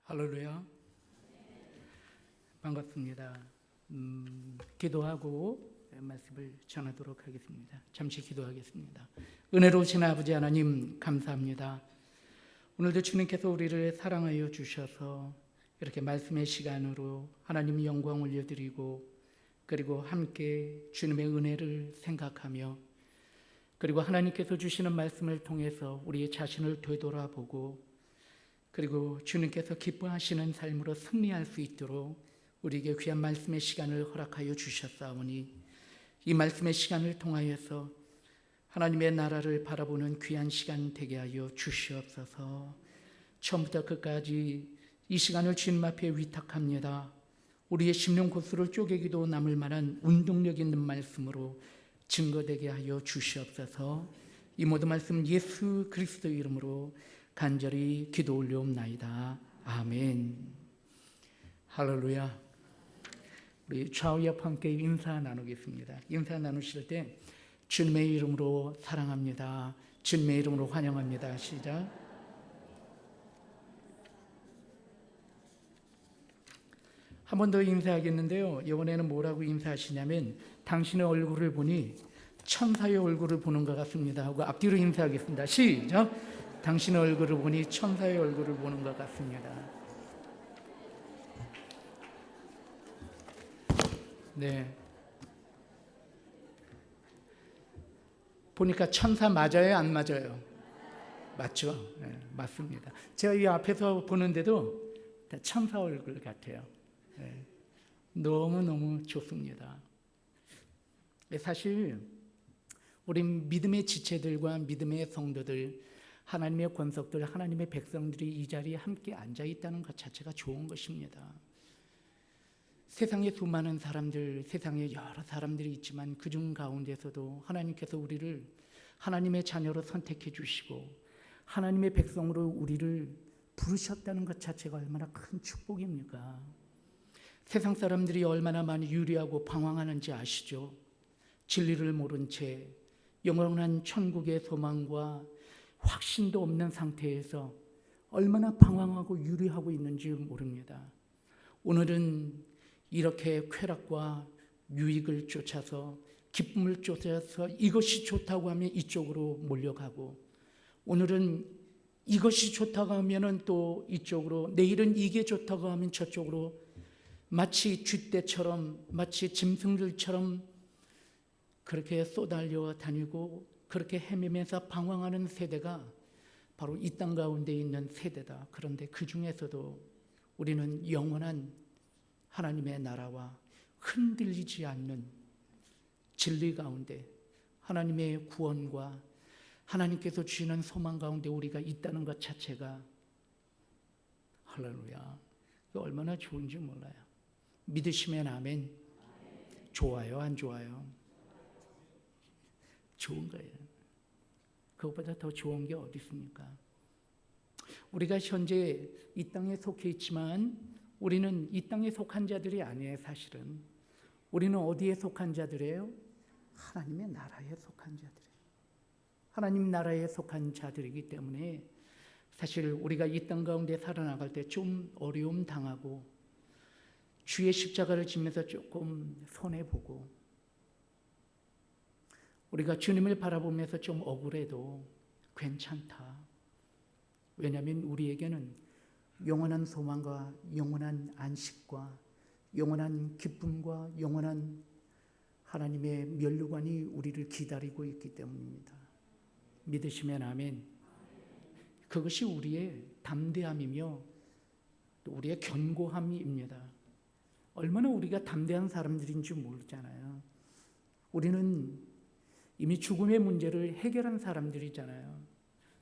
할렐루야. 반갑습니다. 기도하고 말씀을 전하도록 하겠습니다. 잠시 기도하겠습니다. 은혜로우신 아버지 하나님 감사합니다. 오늘도 주님께서 우리를 사랑하여 주셔서 이렇게 말씀의 시간으로 하나님 영광 올려드리고, 그리고 함께 주님의 은혜를 생각하며, 그리고 하나님께서 주시는 말씀을 통해서 우리의 자신을 되돌아보고, 그리고 주님께서 기뻐하시는 삶으로 승리할 수 있도록 우리에게 귀한 말씀의 시간을 허락하여 주셨사오니, 이 말씀의 시간을 통하여서 하나님의 나라를 바라보는 귀한 시간 되게 하여 주시옵소서. 처음부터 끝까지 이 시간을 주님 앞에 위탁합니다. 우리의 심령 고수를 쪼개기도 남을 만한 운동력 있는 말씀으로 증거되게 하여 주시옵소서. 이 모든 말씀 예수 그리스도 이름으로 간절히 기도 올려옵나이다. 아멘. 할렐루야. 우리 좌우 옆 함께 인사 나누겠습니다. 인사 나누실 때 주님의 이름으로 사랑합니다, 주님의 이름으로 환영합니다. 시작. 한 번 더 인사하겠는데요, 이번에는 뭐라고 인사하시냐면 당신의 얼굴을 보니 천사의 얼굴을 보는 것 같습니다 하고 앞뒤로 인사하겠습니다. 시작. 당신의 얼굴을 보니 천사의 얼굴을 보는 것 같습니다. 네. 보니까 천사 맞아요, 안 맞아요? 맞죠? 네, 맞습니다. 제가 이 앞에서 보는데도 다 천사 얼굴 같아요. 네, 너무너무 좋습니다. 사실 우리 믿음의 지체들과 믿음의 성도들, 하나님의 권속들, 하나님의 백성들이 이 자리에 함께 앉아 있다는 것 자체가 좋은 것입니다. 세상에 수많은 사람들, 세상에 여러 사람들이 있지만 그중 가운데서도 하나님께서 우리를 하나님의 자녀로 선택해 주시고 하나님의 백성으로 우리를 부르셨다는 것 자체가 얼마나 큰 축복입니까? 세상 사람들이 얼마나 많이 유리하고 방황하는지 아시죠? 진리를 모른 채 영원한 천국의 소망과 확신도 없는 상태에서 얼마나 방황하고 유리하고 있는지 모릅니다. 오늘은 이렇게 쾌락과 유익을 쫓아서, 기쁨을 쫓아서 이것이 좋다고 하면 이쪽으로 몰려가고, 오늘은 이것이 좋다고 하면 또 이쪽으로, 내일은 이게 좋다고 하면 저쪽으로, 마치 쥐떼처럼, 마치 짐승들처럼 그렇게 쏘달려 다니고 그렇게 헤매면서 방황하는 세대가 바로 이 땅 가운데 있는 세대다. 그런데 그 중에서도 우리는 영원한 하나님의 나라와 흔들리지 않는 진리 가운데, 하나님의 구원과 하나님께서 주시는 소망 가운데 우리가 있다는 것 자체가, 할렐루야, 얼마나 좋은지 몰라요. 믿으시면 아멘. 좋아요, 안 좋아요? 좋은 거예요. 그것보다 더 좋은 게 어디 있습니까? 우리가 현재 이 땅에 속해 있지만 우리는 이 땅에 속한 자들이 아니에요. 사실은 우리는 어디에 속한 자들이에요? 하나님의 나라에 속한 자들이에요. 하나님 나라에 속한 자들이기 때문에 사실 우리가 이 땅 가운데 살아나갈 때 좀 어려움 당하고 주의 십자가를 지면서 조금 손해보고, 우리가 주님을 바라보면서 좀 억울해도 괜찮다. 왜냐하면 우리에게는 영원한 소망과 영원한 안식과 영원한 기쁨과 영원한 하나님의 면류관이 우리를 기다리고 있기 때문입니다. 믿으시면 아멘. 그것이 우리의 담대함이며 또 우리의 견고함입니다. 얼마나 우리가 담대한 사람들인지 모르잖아요. 우리는 이미 죽음의 문제를 해결한 사람들이잖아요.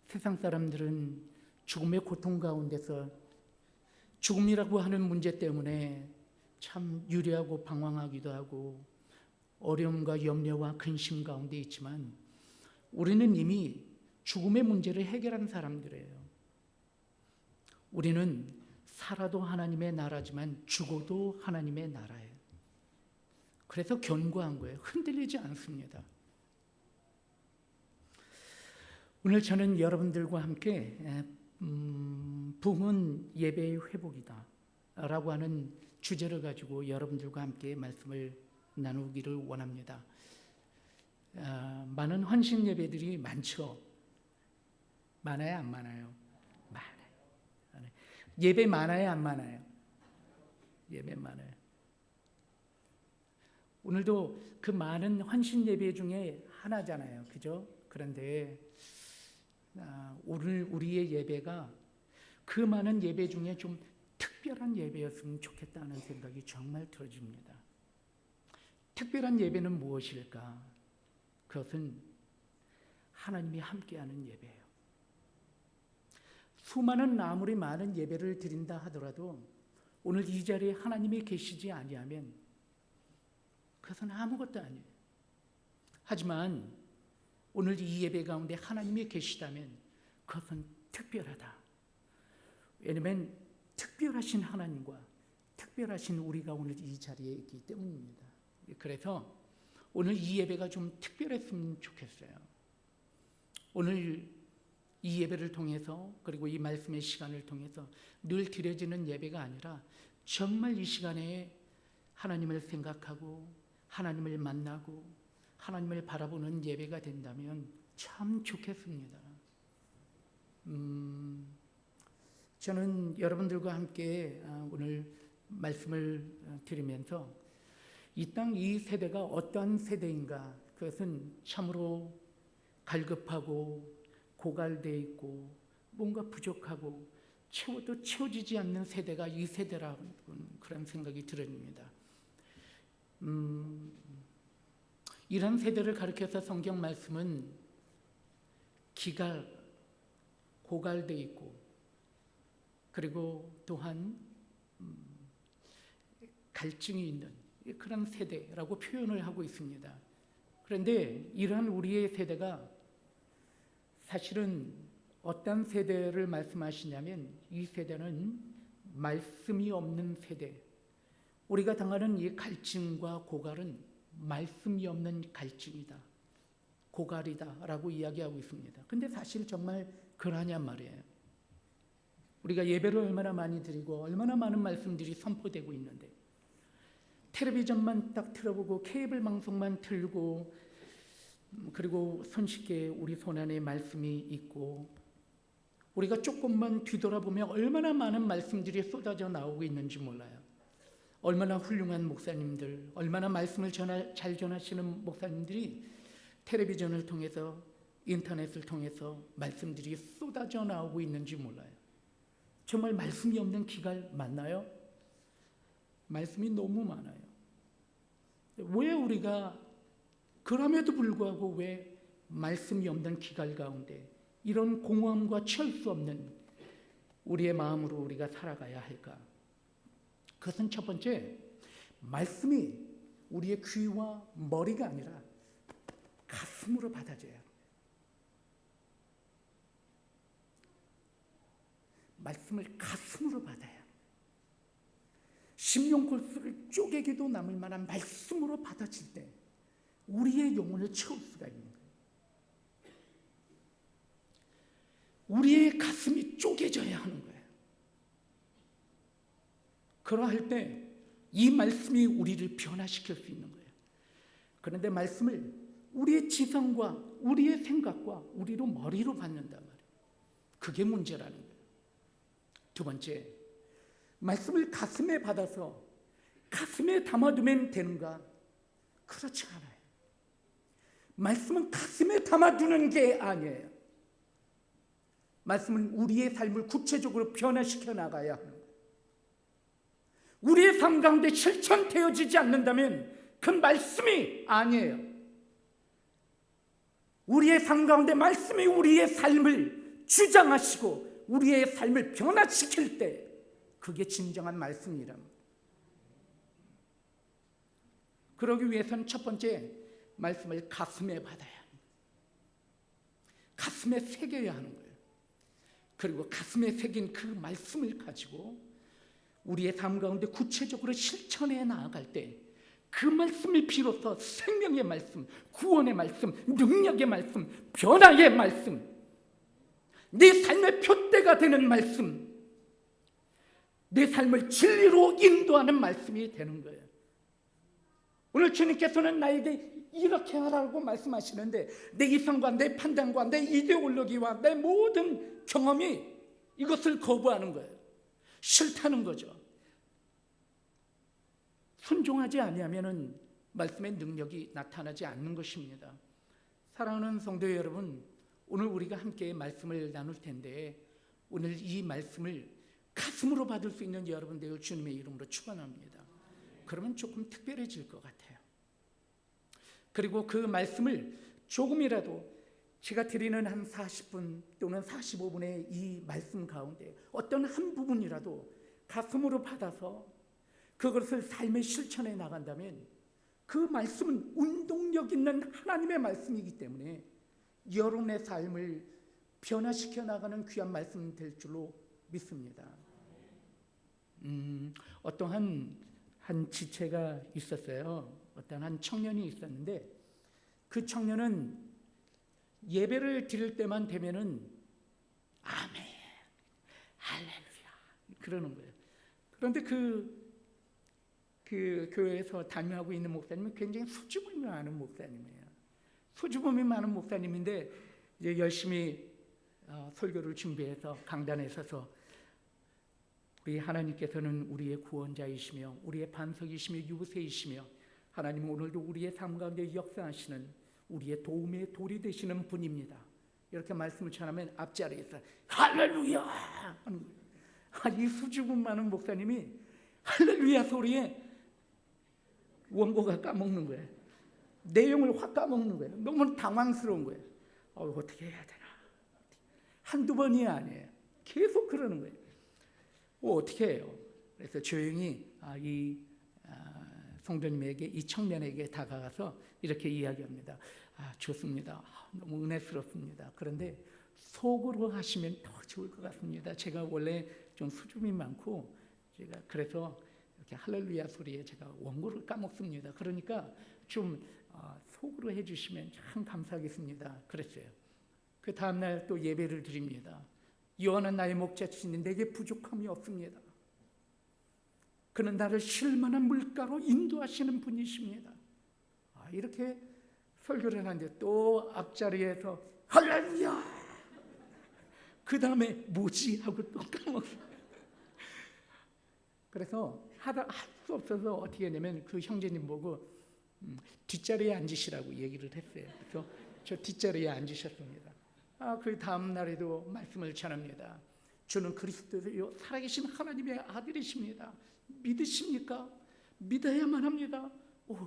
세상 사람들은 죽음의 고통 가운데서 죽음이라고 하는 문제 때문에 참 유리하고 방황하기도 하고 어려움과 염려와 근심 가운데 있지만 우리는 이미 죽음의 문제를 해결한 사람들이에요. 우리는 살아도 하나님의 나라지만 죽어도 하나님의 나라예요. 그래서 견고한 거예요. 흔들리지 않습니다. 오늘 저는 여러분들과 함께 부흥은 예배의 회복이다 라고 하는 주제를 가지고 여러분들과 함께 말씀을 나누기를 원합니다. 많은 헌신 예배들이 많죠. 많아요, 안 많아요? 많아요. 예배 많아요, 안 많아요? 예배 많아요. 오늘도 그 많은 헌신 예배 중에 하나잖아요, 그죠? 그런데 오늘 우리의 예배가 그 많은 예배 중에 좀 특별한 예배였으면 좋겠다는 생각이 정말 들어집니다. 특별한 예배는 무엇일까? 그것은 하나님이 함께하는 예배예요. 수많은 아무리 많은 예배를 드린다 하더라도 오늘 이 자리에 하나님이 계시지 아니하면 그것은 아무것도 아니에요. 하지만 오늘 이 예배 가운데 하나님이 계시다면 그것은 특별하다. 왜냐하면 특별하신 하나님과 특별하신 우리가 오늘 이 자리에 있기 때문입니다. 그래서 오늘 이 예배가 좀 특별했으면 좋겠어요. 오늘 이 예배를 통해서 그리고 이 말씀의 시간을 통해서 늘 드려지는 예배가 아니라 정말 이 시간에 하나님을 생각하고 하나님을 만나고 하나님을 바라보는 예배가 된다면 참 좋겠습니다. 저는 여러분들과 함께 오늘 말씀을 드리면서 이 땅 이 세대가 어떠한 세대인가, 그것은 참으로 갈급하고 고갈되어 있고 뭔가 부족하고 채워도 채워지지 않는 세대가 이 세대라는 그런 생각이 들어집니다. 이런 세대를 가리켜서 성경 말씀은 고갈되어 있고 그리고 또한 갈증이 있는 그런 세대라고 표현을 하고 있습니다. 그런데 이러한 우리의 세대가 사실은 어떤 세대를 말씀하시냐면 이 세대는 말씀이 없는 세대. 우리가 당하는 이 갈증과 고갈은 말씀이 없는 갈증이다, 고갈이다 라고 이야기하고 있습니다. 근데 사실 정말 그러냐 말이에요. 우리가 예배를 얼마나 많이 드리고 얼마나 많은 말씀들이 선포되고 있는데 텔레비전만 딱 틀어보고 케이블 방송만 틀고 그리고 손쉽게 우리 손 안에 말씀이 있고 우리가 조금만 뒤돌아보면 얼마나 많은 말씀들이 쏟아져 나오고 있는지 몰라요. 얼마나 훌륭한 목사님들, 얼마나 말씀을 잘 전하시는 목사님들이 텔레비전을 통해서 인터넷을 통해서 말씀들이 쏟아져 나오고 있는지 몰라요. 정말 말씀이 없는 기갈 맞나요? 말씀이 너무 많아요. 왜 우리가 그럼에도 불구하고 왜 말씀이 없는 기갈 가운데 이런 공허함과 취할 수 없는 우리의 마음으로 우리가 살아가야 할까? 그것은 첫 번째, 말씀이 우리의 귀와 머리가 아니라 가슴으로 받아줘야 합니다. 말씀을 가슴으로 받아야 합니다. 심령골수를 쪼개기도 남을 만한 말씀으로 받아질 때 우리의 영혼을 채울 수가 있는 거예요. 우리의 가슴이 쪼개져야 하는 거예요. 그러할 때 이 말씀이 우리를 변화시킬 수 있는 거예요. 그런데 말씀을 우리의 지성과 우리의 생각과 우리로 머리로 받는단 말이에요. 그게 문제라는 거예요. 두 번째, 말씀을 가슴에 받아서 가슴에 담아두면 되는가? 그렇지 않아요. 말씀은 가슴에 담아두는 게 아니에요. 말씀은 우리의 삶을 구체적으로 변화시켜 나가야 하는 거예요. 우리의 삶 가운데 실천되어지지 않는다면 그 말씀이 아니에요. 우리의 삶 가운데 말씀이 우리의 삶을 주장하시고 우리의 삶을 변화시킬 때 그게 진정한 말씀이랍니다. 그러기 위해서는 첫 번째, 말씀을 가슴에 받아야 합니다. 가슴에 새겨야 하는 거예요. 그리고 가슴에 새긴 그 말씀을 가지고 우리의 삶 가운데 구체적으로 실천해 나아갈 때 그 말씀이 비로소 생명의 말씀, 구원의 말씀, 능력의 말씀, 변화의 말씀, 내 삶의 표대가 되는 말씀, 내 삶을 진리로 인도하는 말씀이 되는 거예요. 오늘 주님께서는 나에게 이렇게 하라고 말씀하시는데 내 이성과 내 판단과 내 이데올로기와 내 모든 경험이 이것을 거부하는 거예요. 싫다는 거죠. 순종하지 아니하면은 말씀의 능력이 나타나지 않는 것입니다. 사랑하는 성도 여러분, 오늘 우리가 함께 말씀을 나눌 텐데 오늘 이 말씀을 가슴으로 받을 수 있는 여러분 되길 주님의 이름으로 축원합니다. 그러면 조금 특별해질 것 같아요. 그리고 그 말씀을 조금이라도 제가 드리는 한 40분 또는 45분의 이 말씀 가운데 어떤 한 부분이라도 가슴으로 받아서 그것을 삶의 실천에 나간다면 그 말씀은 운동력 있는 하나님의 말씀이기 때문에 여러분의 삶을 변화시켜 나가는 귀한 말씀 될 줄로 믿습니다. 어떠한 지체가 있었어요. 어떤 한 청년이 있었는데 그 청년은 예배를 드릴 때만 되면은 아멘, 할렐루야 그러는 거예요. 그런데 그 교회에서 담임하고 있는 목사님은 굉장히 수줍음이 많은 목사님이에요. 수줍음이 많은 목사님인데 이제 열심히 설교를 준비해서 강단에 서서 우리 하나님께서는 우리의 구원자이시며 우리의 반석이시며 유세이시며 하나님은 오늘도 우리의 삶 가운데 역사하시는 우리의 도움의 돌이 되시는 분입니다. 이렇게 말씀을 전하면 앞자리에서 할렐루야 하는 거예요. 이 수줍음 많은 목사님이 할렐루야 소리에 원고가 까먹는 거예요. 내용을 확 까먹는 거예요. 너무 당황스러운 거예요. 어떻게 해야 되나. 한두 번이 아니에요. 계속 그러는 거예요. 어떻게 해요? 그래서 조용히 성도님에게, 이 청년에게 다가가서 이렇게 이야기합니다. 좋습니다. 너무 은혜스럽습니다. 그런데 속으로 하시면 더 좋을 것 같습니다. 제가 원래 좀 수줍음이 많고 제가 그래서 이렇게 할렐루야 소리에 제가 원고를 까먹습니다. 그러니까 좀 속으로 해주시면 참 감사하겠습니다. 그랬어요. 그 다음날 또 예배를 드립니다. 여호와는 나의 목자시니 내게 부족함이 없습니다. 그는 나를 쉴만한 물가로 인도하시는 분이십니다. 이렇게 설교를 하는데 또 앞자리에서 할렐루야 그 다음에 뭐지 하고 또 까먹어요. 그래서 할 수 없어서 어떻게 했냐면 그 형제님 보고 뒷자리에 앉으시라고 얘기를 했어요. 그래서 저 뒷자리에 앉으셨습니다. 그 다음 날에도 말씀을 전합니다. 주는 그리스도요 살아계신 하나님의 아들이십니다. 믿으십니까? 믿어야만 합니다.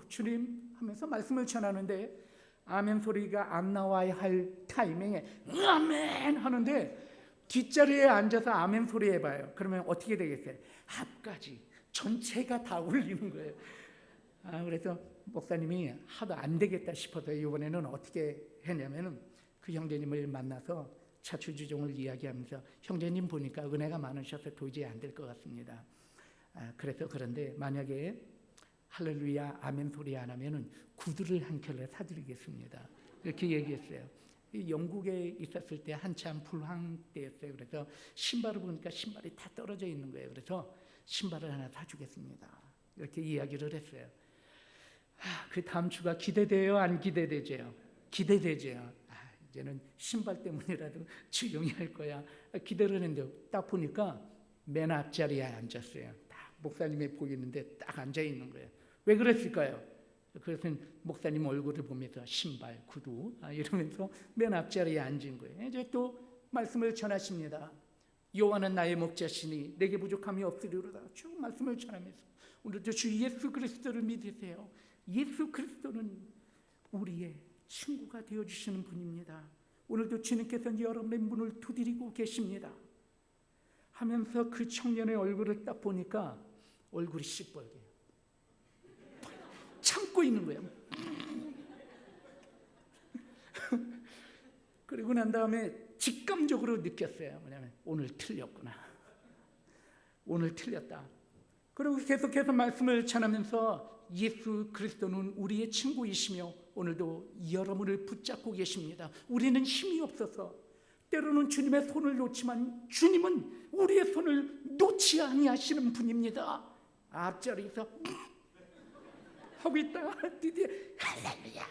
주님 하면서 말씀을 전하는데 아멘 소리가 안 나와야 할 타이밍에 아멘 하는데 뒷자리에 앉아서 아멘 소리 해봐요. 그러면 어떻게 되겠어요? 앞까지 전체가 다 울리는 거예요. 그래서 목사님이 하도 안 되겠다 싶어서 이번에는 어떻게 했냐면 그 형제님을 만나서 차출주종을 이야기하면서 형제님 보니까 은혜가 많으셔서 도저히 안 될 것 같습니다. 그래서 그런데 만약에 할렐루야 아멘 소리 안 하면은 구두를 한 켤레 사드리겠습니다. 이렇게 얘기했어요. 영국에 있었을 때 한참 불황 때였어요. 그래서 신발을 보니까 신발이 다 떨어져 있는 거예요. 그래서 신발을 하나 사주겠습니다. 이렇게 이야기를 했어요. 그 다음 주가 기대돼요? 안 기대되죠? 기대되죠. 이제는 신발 때문이라도 조용히 할 거야. 기대를 했는데 딱 보니까 맨 앞자리에 앉았어요. 딱 목사님이 보이는데 딱 앉아 있는 거예요. 왜 그랬을까요? 그래서 목사님 얼굴을 보면서 신발, 구두 이러면서 맨 앞자리에 앉은 거예요. 이제 또 말씀을 전하십니다. 여호와는 나의 목자시니 내게 부족함이 없으리로다. 쭉 말씀을 전하면서 오늘도 주 예수 그리스도를 믿으세요. 예수 그리스도는 우리의 친구가 되어주시는 분입니다. 오늘도 주님께서는 여러분의 문을 두드리고 계십니다. 하면서 그 청년의 얼굴을 딱 보니까 얼굴이 시뻘개요. 참고 있는 거예요. 그리고 난 다음에 직감적으로 느꼈어요. 뭐냐면 오늘 틀렸구나. 오늘 틀렸다. 그리고 계속해서 말씀을 전하면서 예수 그리스도는 우리의 친구이시며 오늘도 여러분을 붙잡고 계십니다. 우리는 힘이 없어서 때로는 주님의 손을 놓지만 주님은 우리의 손을 놓지 아니하시는 분입니다. 앞자리에서 하고 있다가 드디어 할렐루야.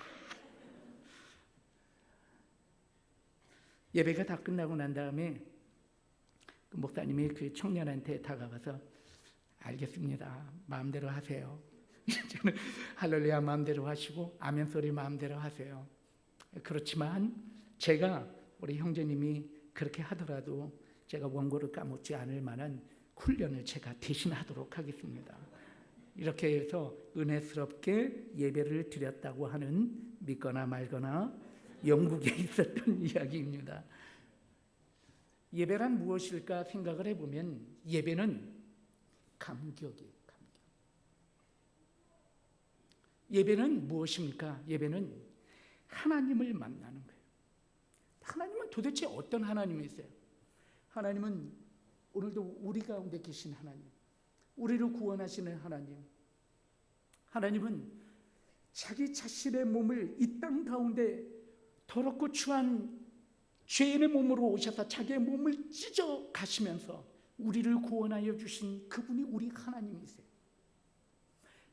예배가 다 끝나고 난 다음에 그 목사님이 그 청년한테 다가가서 알겠습니다. 마음대로 하세요. 저는 할렐루야 마음대로 하시고 아멘 소리 마음대로 하세요. 그렇지만 제가 우리 형제님이 그렇게 하더라도 제가 원고를 까먹지 않을 만한 훈련을 제가 대신하도록 하겠습니다. 이렇게 해서 은혜스럽게 예배를 드렸다고 하는 믿거나 말거나 영국에 있었던 이야기입니다. 예배란 무엇일까 생각을 해보면 예배는 감격이에요. 감격. 예배는 무엇입니까? 예배는 하나님을 만나는 거예요. 하나님은 도대체 어떤 하나님이세요? 하나님은 오늘도 우리 가운데 계신 하나님, 우리를 구원하시는 하나님. 하나님은 자기 자신의 몸을 이 땅 가운데 더럽고 추한 죄인의 몸으로 오셔서 자기의 몸을 찢어 가시면서 우리를 구원하여 주신 그분이 우리 하나님이세요.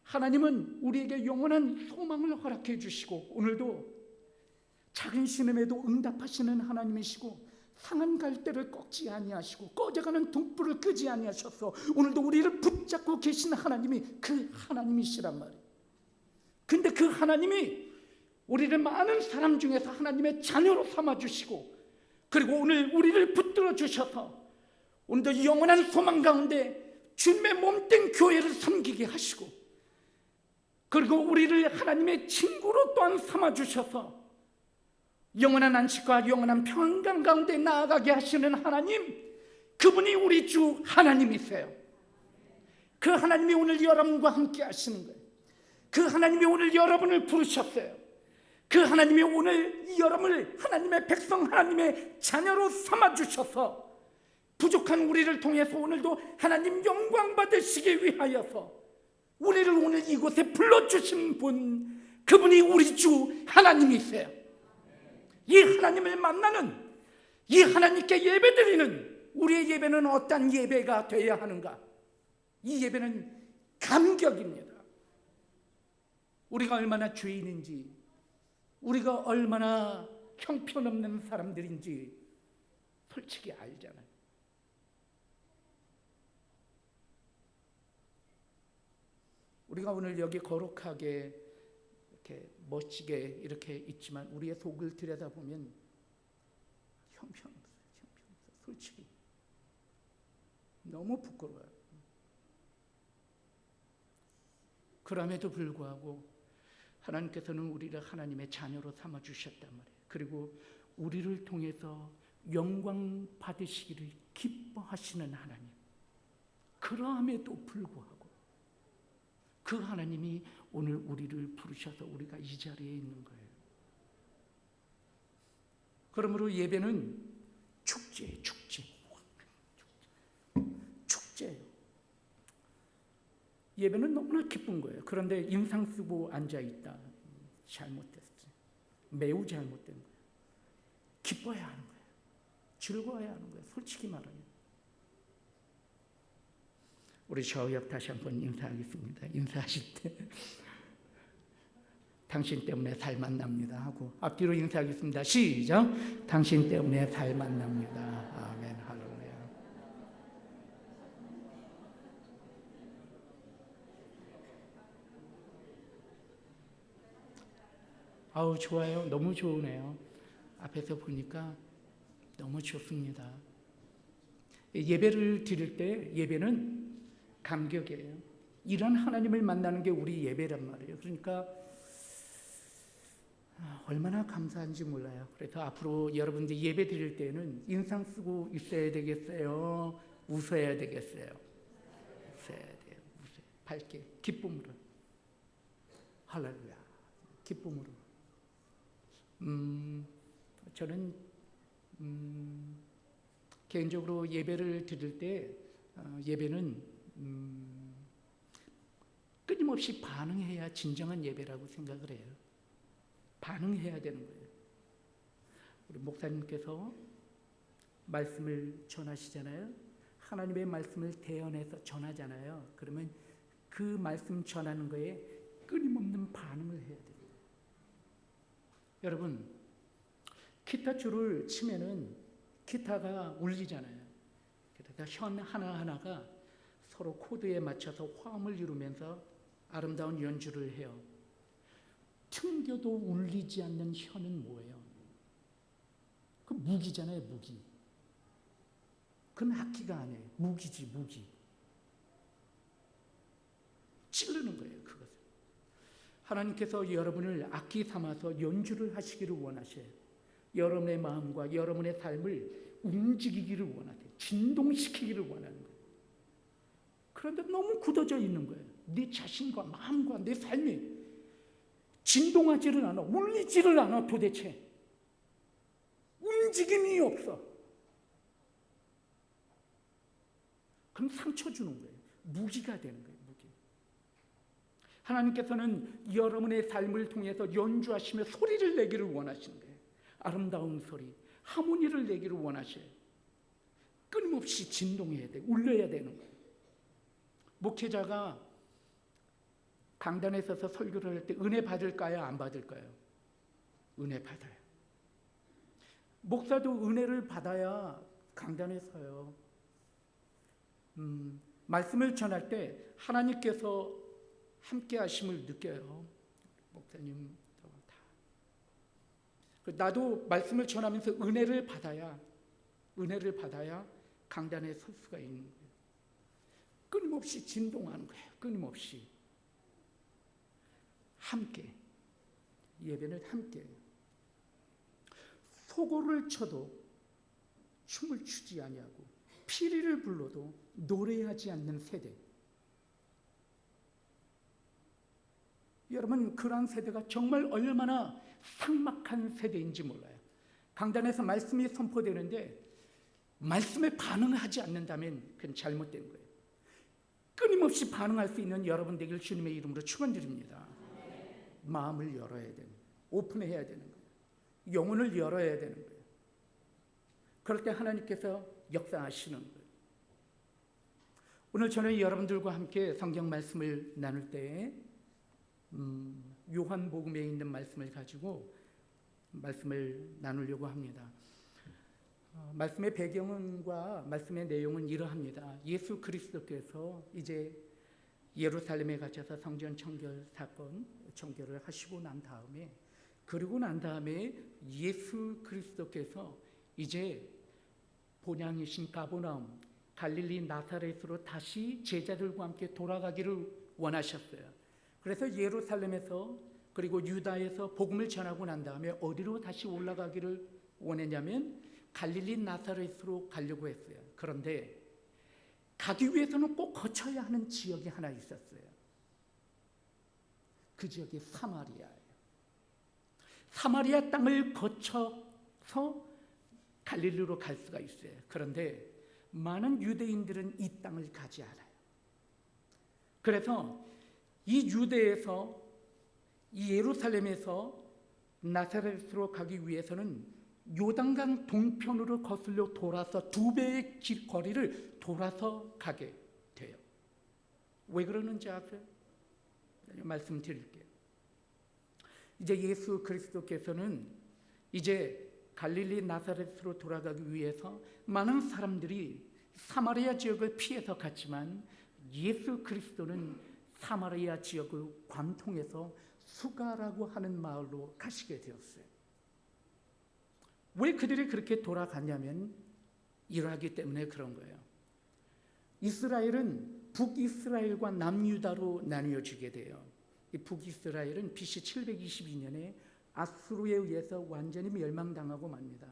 하나님은 우리에게 영원한 소망을 허락해 주시고 오늘도 작은 신음에도 응답하시는 하나님이시고 상한 갈대를 꺾지 아니하시고 꺼져가는 등불을 끄지 아니하셔서 오늘도 우리를 붙잡고 계신 하나님이 그 하나님이시란 말이에요. 근데 그 하나님이 우리를 많은 사람 중에서 하나님의 자녀로 삼아주시고 그리고 오늘 우리를 붙들어 주셔서 오늘도 영원한 소망 가운데 주님의 몸된 교회를 섬기게 하시고 그리고 우리를 하나님의 친구로 또한 삼아주셔서 영원한 안식과 영원한 평강 가운데 나아가게 하시는 하나님, 그분이 우리 주 하나님이세요. 그 하나님이 오늘 여러분과 함께 하시는 거예요. 그 하나님이 오늘 여러분을 부르셨어요. 그 하나님이 오늘 여러분을 하나님의 백성, 하나님의 자녀로 삼아주셔서 부족한 우리를 통해서 오늘도 하나님 영광 받으시기 위하여서 우리를 오늘 이곳에 불러주신 분, 그분이 우리 주 하나님이세요. 이 하나님을 만나는, 이 하나님께 예배드리는 우리의 예배는 어떤 예배가 되어야 하는가? 이 예배는 감격입니다. 우리가 얼마나 죄인인지, 우리가 얼마나 형편없는 사람들인지 솔직히 알잖아요. 우리가 오늘 여기 거룩하게 이렇게 멋지게 이렇게 있지만 우리의 속을 들여다보면 형편없어요. 솔직히 너무 부끄러워요. 그럼에도 불구하고 하나님께서는 우리를 하나님의 자녀로 삼아주셨단 말이에요. 그리고 우리를 통해서 영광 받으시기를 기뻐하시는 하나님. 그럼에도 불구하고 그 하나님이 오늘 우리를 부르셔서 우리가 이 자리에 있는 거예요. 그러므로 예배는 축제예요. 축제예요. 예배는 너무나 기쁜 거예요. 그런데 인상 쓰고 앉아있다. 잘못됐어요. 매우 잘못된 거예요. 기뻐야 하는 거예요. 즐거워야 하는 거예요. 솔직히 말하면. 우리 저옆 다시 한번 인사하겠습니다. 인사하실 때 당신 때문에 살만 납니다 하고 앞뒤로 인사하겠습니다. 시작. 당신 때문에 살만 납니다. 아멘. 할렐루야. 아우 좋아요. 너무 좋으네요. 앞에서 보니까 너무 좋습니다. 예배를 드릴 때 예배는 감격이에요. 이런 하나님을 만나는 게 우리 예배란 말이에요. 그러니까 얼마나 감사한지 몰라요. 그래서 앞으로 여러분들 예배 드릴 때는 인상 쓰고 있어야 되겠어요? 웃어야 되겠어요? 웃어야 돼요. 웃어요. 밝게 기쁨으로. 할렐루야. 기쁨으로. 저는 개인적으로 예배를 드릴 때 예배는 끊임없이 반응해야 진정한 예배라고 생각을 해요. 반응해야 되는 거예요. 우리 목사님께서 말씀을 전하시잖아요. 하나님의 말씀을 대언해서 전하잖아요. 그러면 그 말씀 전하는 거에 끊임없는 반응을 해야 됩니다. 여러분, 기타 줄을 치면은 기타가 울리잖아요. 그래서 현 하나하나가 서로 코드에 맞춰서 화음을 이루면서 아름다운 연주를 해요. 튕겨도 울리지 않는 현은 뭐예요? 그 무기잖아요, 무기. 그건 악기가 아니에요. 무기지, 무기. 찌르는 거예요, 그것을. 하나님께서 여러분을 악기 삼아서 연주를 하시기를 원하셔요. 여러분의 마음과 여러분의 삶을 움직이기를 원하세요. 진동시키기를 원하는 거예요. 그런데 너무 굳어져 있는 거예요. 네 자신과 마음과 내 삶이 진동하지를 않아. 울리지를 않아. 도대체 움직임이 없어. 그럼 상처 주는 거예요. 무기가 되는 거예요. 무기. 하나님께서는 여러분의 삶을 통해서 연주하시며 소리를 내기를 원하시는 거예요. 아름다운 소리, 하모니를 내기를 원하셔요. 끊임없이 진동해야 돼. 울려야 되는 거예요. 목회자가 강단에 서서 설교를 할 때 은혜 받을까요? 안 받을까요? 은혜 받아요. 목사도 은혜를 받아야 강단에 서요. 말씀을 전할 때 하나님께서 함께 하심을 느껴요. 목사님 다. 나도 말씀을 전하면서 은혜를 받아야 강단에 설 수가 있는 거예요. 끊임없이 진동하는 거예요. 끊임없이. 함께. 예배는 함께. 소고를 쳐도 춤을 추지 아니하고 피리를 불러도 노래하지 않는 세대. 여러분, 그러한 세대가 정말 얼마나 삭막한 세대인지 몰라요. 강단에서 말씀이 선포되는데 말씀에 반응하지 않는다면 그건 잘못된 거예요. 끊임없이 반응할 수 있는 여러분 되길 주님의 이름으로 축원드립니다. 마음을 열어야 되는 거예요. 오픈해야 되는 거예요. 영혼을 열어야 되는 거예요. 그럴 때 하나님께서 역사하시는 거예요. 오늘 저는 여러분들과 함께 성경 말씀을 나눌 때 요한복음에 있는 말씀을 가지고 말씀을 나누려고 합니다. 말씀의 배경과 말씀의 내용은 이러합니다. 예수 그리스도께서 이제 예루살렘에 갇혀서 성전 청결 사건 청결을 하시고 난 다음에, 그리고 난 다음에 예수 그리스도께서 이제 본향이신 가버나움 갈릴리 나사렛으로 다시 제자들과 함께 돌아가기를 원하셨어요. 그래서 예루살렘에서 그리고 유다에서 복음을 전하고 난 다음에 어디로 다시 올라가기를 원했냐면 갈릴리 나사렛으로 가려고 했어요. 그런데 가기 위해서는 꼭 거쳐야 하는 지역이 하나 있었어요. 그 지역이 사마리아예요. 사마리아 땅을 거쳐서 갈릴리로 갈 수가 있어요. 그런데 많은 유대인들은 이 땅을 가지 않아요. 그래서 이 유대에서 이 예루살렘에서 나사렛으로 가기 위해서는 요단강 동편으로 거슬러 돌아서 2배의 거리를 돌아서 가게 돼요. 왜 그러는지 아세요? 말씀드릴게요. 이제 예수 그리스도께서는 이제 갈릴리 나사렛으로 돌아가기 위해서 많은 사람들이 사마리아 지역을 피해서 갔지만 예수 그리스도는 사마리아 지역을 관통해서 수가라고 하는 마을로 가시게 되었어요. 왜 그들이 그렇게 돌아갔냐면 이러하기 때문에 그런 거예요. 이스라엘은 북이스라엘과 남유다로 나뉘어지게 돼요. 이 북이스라엘은 BC 722년에 아수르에 의해서 완전히 멸망당하고 맙니다.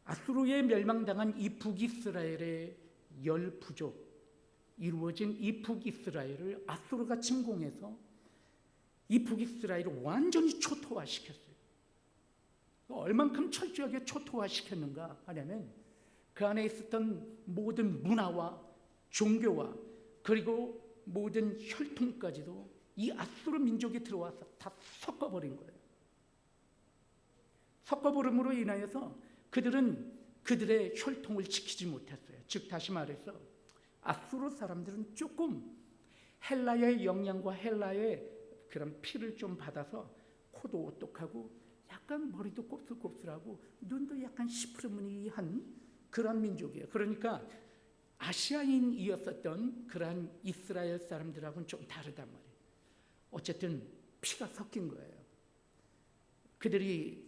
아수르에 멸망당한 이 북이스라엘의 10부족 이루어진 이 북이스라엘을 아수르가 침공해서 이 북이스라엘을 완전히 초토화시켰어요. 얼만큼 철저하게 초토화시켰는가 하냐면 그 안에 있었던 모든 문화와 종교와 그리고 모든 혈통까지도 이 아수르 민족이 들어와서 다 섞어버린 거예요. 섞어버림으로 인하여서 그들은 그들의 혈통을 지키지 못했어요. 즉 다시 말해서 아수르 사람들은 조금 헬라의 영향과 헬라의 그런 피를 좀 받아서 코도 오똑하고 약간 머리도 곱슬곱슬하고 눈도 약간 시퍼르무늬한 그런 민족이에요. 그러니까 아시아인이었었던 그러한 이스라엘 사람들하고는 좀 다르단 말이에요. 어쨌든 피가 섞인 거예요. 그들이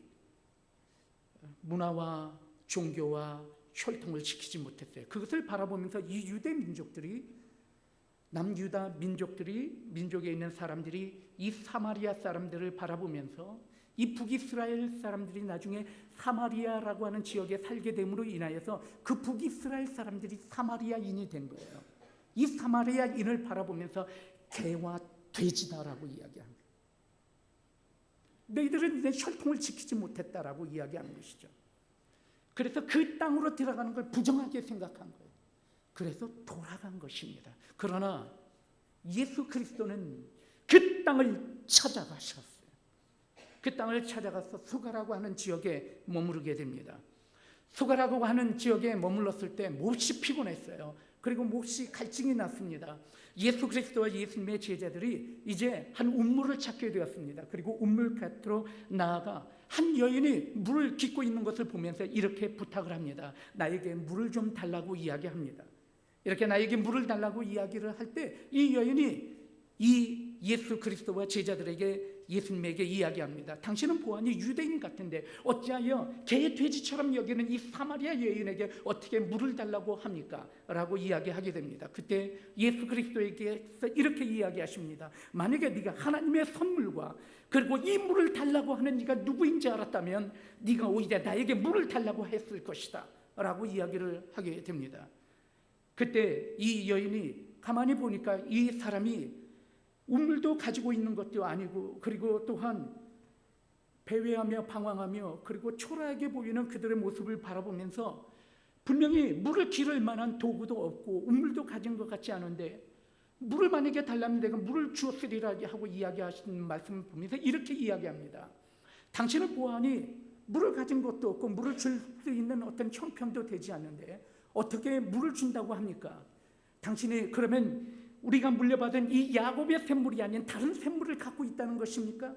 문화와 종교와 혈통을 지키지 못했어요. 그것을 바라보면서 이 유대 민족들이, 남유다 민족에 있는 사람들이 이 사마리아 사람들을 바라보면서 이 북이스라엘 사람들이 나중에 사마리아라고 하는 지역에 살게 됨으로 인하여서 그 북이스라엘 사람들이 사마리아인이 된 거예요. 이 사마리아인을 바라보면서 개와 돼지다라고 이야기합니다. 너희들은 내 혈통을 지키지 못했다라고 이야기하는 것이죠. 그래서 그 땅으로 들어가는 걸 부정하게 생각한 거예요. 그래서 돌아간 것입니다. 그러나 예수 그리스도는 그 땅을 찾아가셨어요. 그 땅을 찾아가서 수가라고 하는 지역에 머무르게 됩니다. 수가라고 하는 지역에 머물렀을 때 몹시 피곤했어요. 그리고 몹시 갈증이 났습니다. 예수 그리스도와 예수님의 제자들이 이제 한 운물을 찾게 되었습니다. 그리고 운물 곁으로 나아가 한 여인이 물을 깃고 있는 것을 보면서 이렇게 부탁을 합니다. 나에게 물을 좀 달라고 이야기합니다. 이렇게 나에게 물을 달라고 이야기를 할 때 이 여인이 이 예수 그리스도와 제자들에게, 예수님에게 이야기합니다. 당신은 보아니 유대인 같은데 어찌하여 개 돼지처럼 여기는 이 사마리아 여인에게 어떻게 물을 달라고 합니까? 라고 이야기하게 됩니다. 그때 예수 그리스도에게서 이렇게 이야기하십니다. 만약에 네가 하나님의 선물과 그리고 이 물을 달라고 하는 네가 누구인지 알았다면 네가 오히려 나에게 물을 달라고 했을 것이다 라고 이야기를 하게 됩니다. 그때 이 여인이 가만히 보니까 이 사람이 운물도 가지고 있는 것도 아니고, 그리고 또한 배회하며 방황하며 그리고 초라하게 보이는 그들의 모습을 바라보면서 분명히 물을 기를 만한 도구도 없고 운물도 가진 것 같지 않은데 물을 만약에 달라면 내가 물을 주었으리라 하고 이야기하시는 말씀을 보면서 이렇게 이야기합니다. 당신은 보아하니 물을 가진 것도 없고 물을 줄 수 있는 어떤 형편도 되지 않는데 어떻게 물을 준다고 합니까? 당신이 그러면 우리가 물려받은 이 야곱의 샘물이 아닌 다른 샘물을 갖고 있다는 것입니까?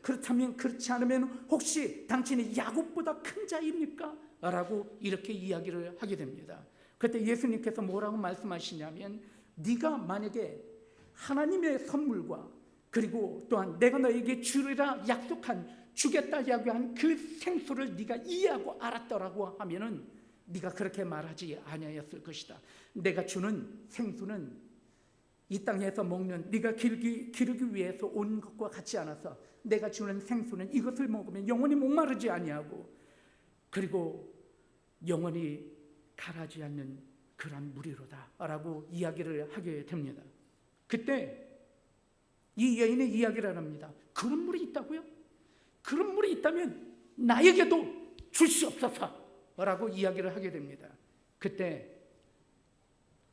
그렇다면, 그렇지 않으면 혹시 당신이 야곱보다 큰 자입니까? 라고 이렇게 이야기를 하게 됩니다. 그때 예수님께서 뭐라고 말씀하시냐면 네가 만약에 하나님의 선물과 그리고 또한 내가 너에게 주리라 약속한, 주겠다 이야기한 그 생수를 네가 이해하고 알았더라고 하면은 네가 그렇게 말하지 아니하였을 것이다. 내가 주는 생수는 이 땅에서 먹는 네가 기르기 위해서 온 것과 같지 않아서 내가 주는 생수는 이것을 먹으면 영원히 목마르지 아니하고 그리고 영원히 가라지 않는 그런 물이로다 라고 이야기를 하게 됩니다. 그때 이 여인의 이야기를 합니다. 그런 물이 있다고요? 그런 물이 있다면 나에게도 주시옵소서 라고 이야기를 하게 됩니다. 그때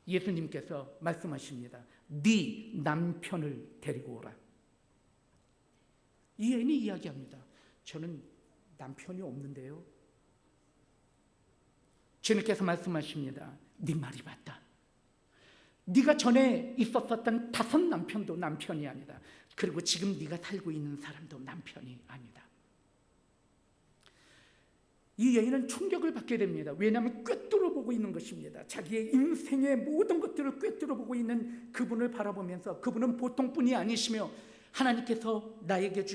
예수님께서 말씀하십니다. 네 남편을 데리고 오라. 이 여인이 이야기합니다. 저는 남편이 없는데요. 주님께서 말씀하십니다. 네 말이 맞다. 네가 전에 있었던 5 남편도 남편이 아니다. 그리고 지금 네가 살고 있는 사람도 남편이 아니다. 이 여인은 충격을 받게 됩니다. 왜냐하면 꿰뚫어 보고 있는 것입니다. 자기의 인생의 모든 것들을 꿰뚫어 보고 있는 그분을 바라보면서 그분은 보통 분이 아니시며 하나님께서 나에게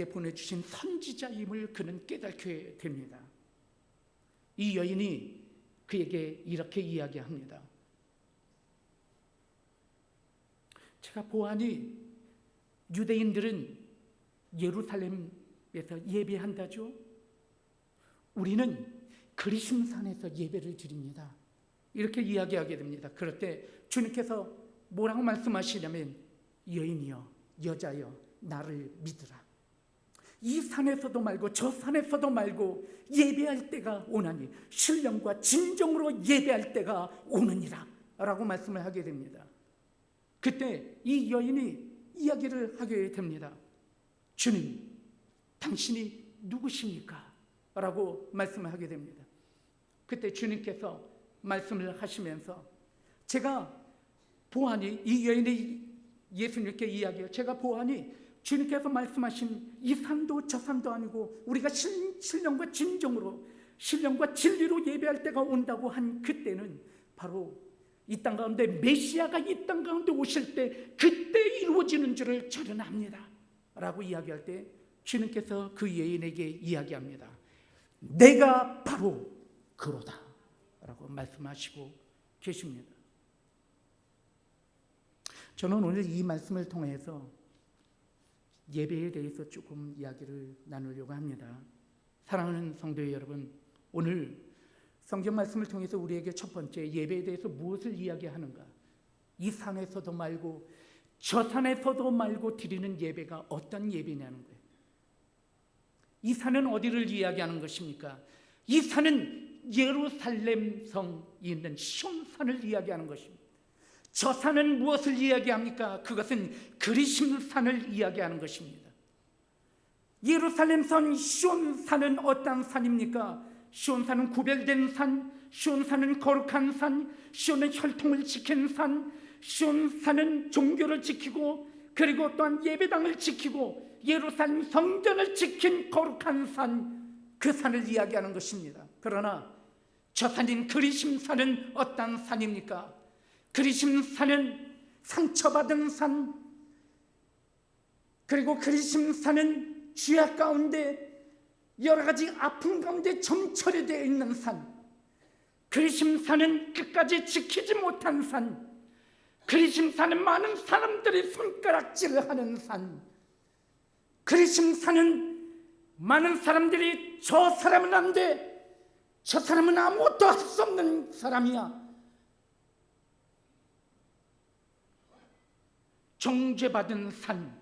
보내주신 선지자임을 그는 깨닫게 됩니다. 이 여인이 그에게 이렇게 이야기합니다. 제가 보아하니 유대인들은 예루살렘에서 예배한다죠. 우리는 그리심산에서 예배를 드립니다. 이렇게 이야기하게 됩니다. 그럴 때 주님께서 뭐라고 말씀하시냐면 여인이여, 여자여, 나를 믿으라. 이 산에서도 말고 저 산에서도 말고 예배할 때가 오나니 신령과 진정으로 예배할 때가 오느니라 라고 말씀을 하게 됩니다. 그때 이 여인이 이야기를 하게 됩니다. 주님, 당신이 누구십니까? 라고 말씀을 하게 됩니다. 그때 주님께서 말씀을 하시면서 제가 보아니, 이 여인의 예수님께 이야기해요. 제가 보아니 주님께서 말씀하신 이 산도 저 산도 아니고 우리가 신령과 진정으로 신령과 진리로 예배할 때가 온다고 한 그때는 바로 이 땅 가운데 메시아가 이 땅 가운데 오실 때 그때 이루어지는 줄을 저는 압니다 라고 이야기할 때 주님께서 그 여인에게 이야기합니다. 내가 바로 그로다 라고 말씀하시고 계십니다. 저는 오늘 이 말씀을 통해서 예배에 대해서 조금 이야기를 나누려고 합니다. 사랑하는 성도 여러분, 오늘 성경 말씀을 통해서 우리에게 첫 번째 예배에 대해서 무엇을 이야기하는가? 이 산에서도 말고 저 산에서도 말고 드리는 예배가 어떤 예배냐는 거예요. 이 산은 어디를 이야기하는 것입니까? 이 산은 예루살렘 성이 있는 시온산을 이야기하는 것입니다. 저 산은 무엇을 이야기합니까? 그것은 그리심산을 이야기하는 것입니다. 예루살렘 산 시온산은 어떤 산입니까? 시온산은 구별된 산, 시온산은 거룩한 산, 시온은 혈통을 지킨 산, 시온산은 종교를 지키고 그리고 또한 예배당을 지키고 예루살렘 성전을 지킨 거룩한 산, 그 산을 이야기하는 것입니다. 그러나 저 산인 그리심산은 어떤 산입니까? 그리심산은 상처받은 산, 그리고 그리심산은 죄악 가운데 여러 가지 아픔 가운데 점철되어 있는 산, 그리심산은 끝까지 지키지 못한 산, 그리심산은 많은 사람들이 손가락질을 하는 산, 그리심산은 많은 사람들이 저 사람은 안 돼, 저 사람은 아무것도 할 수 없는 사람이야, 정죄받은 산,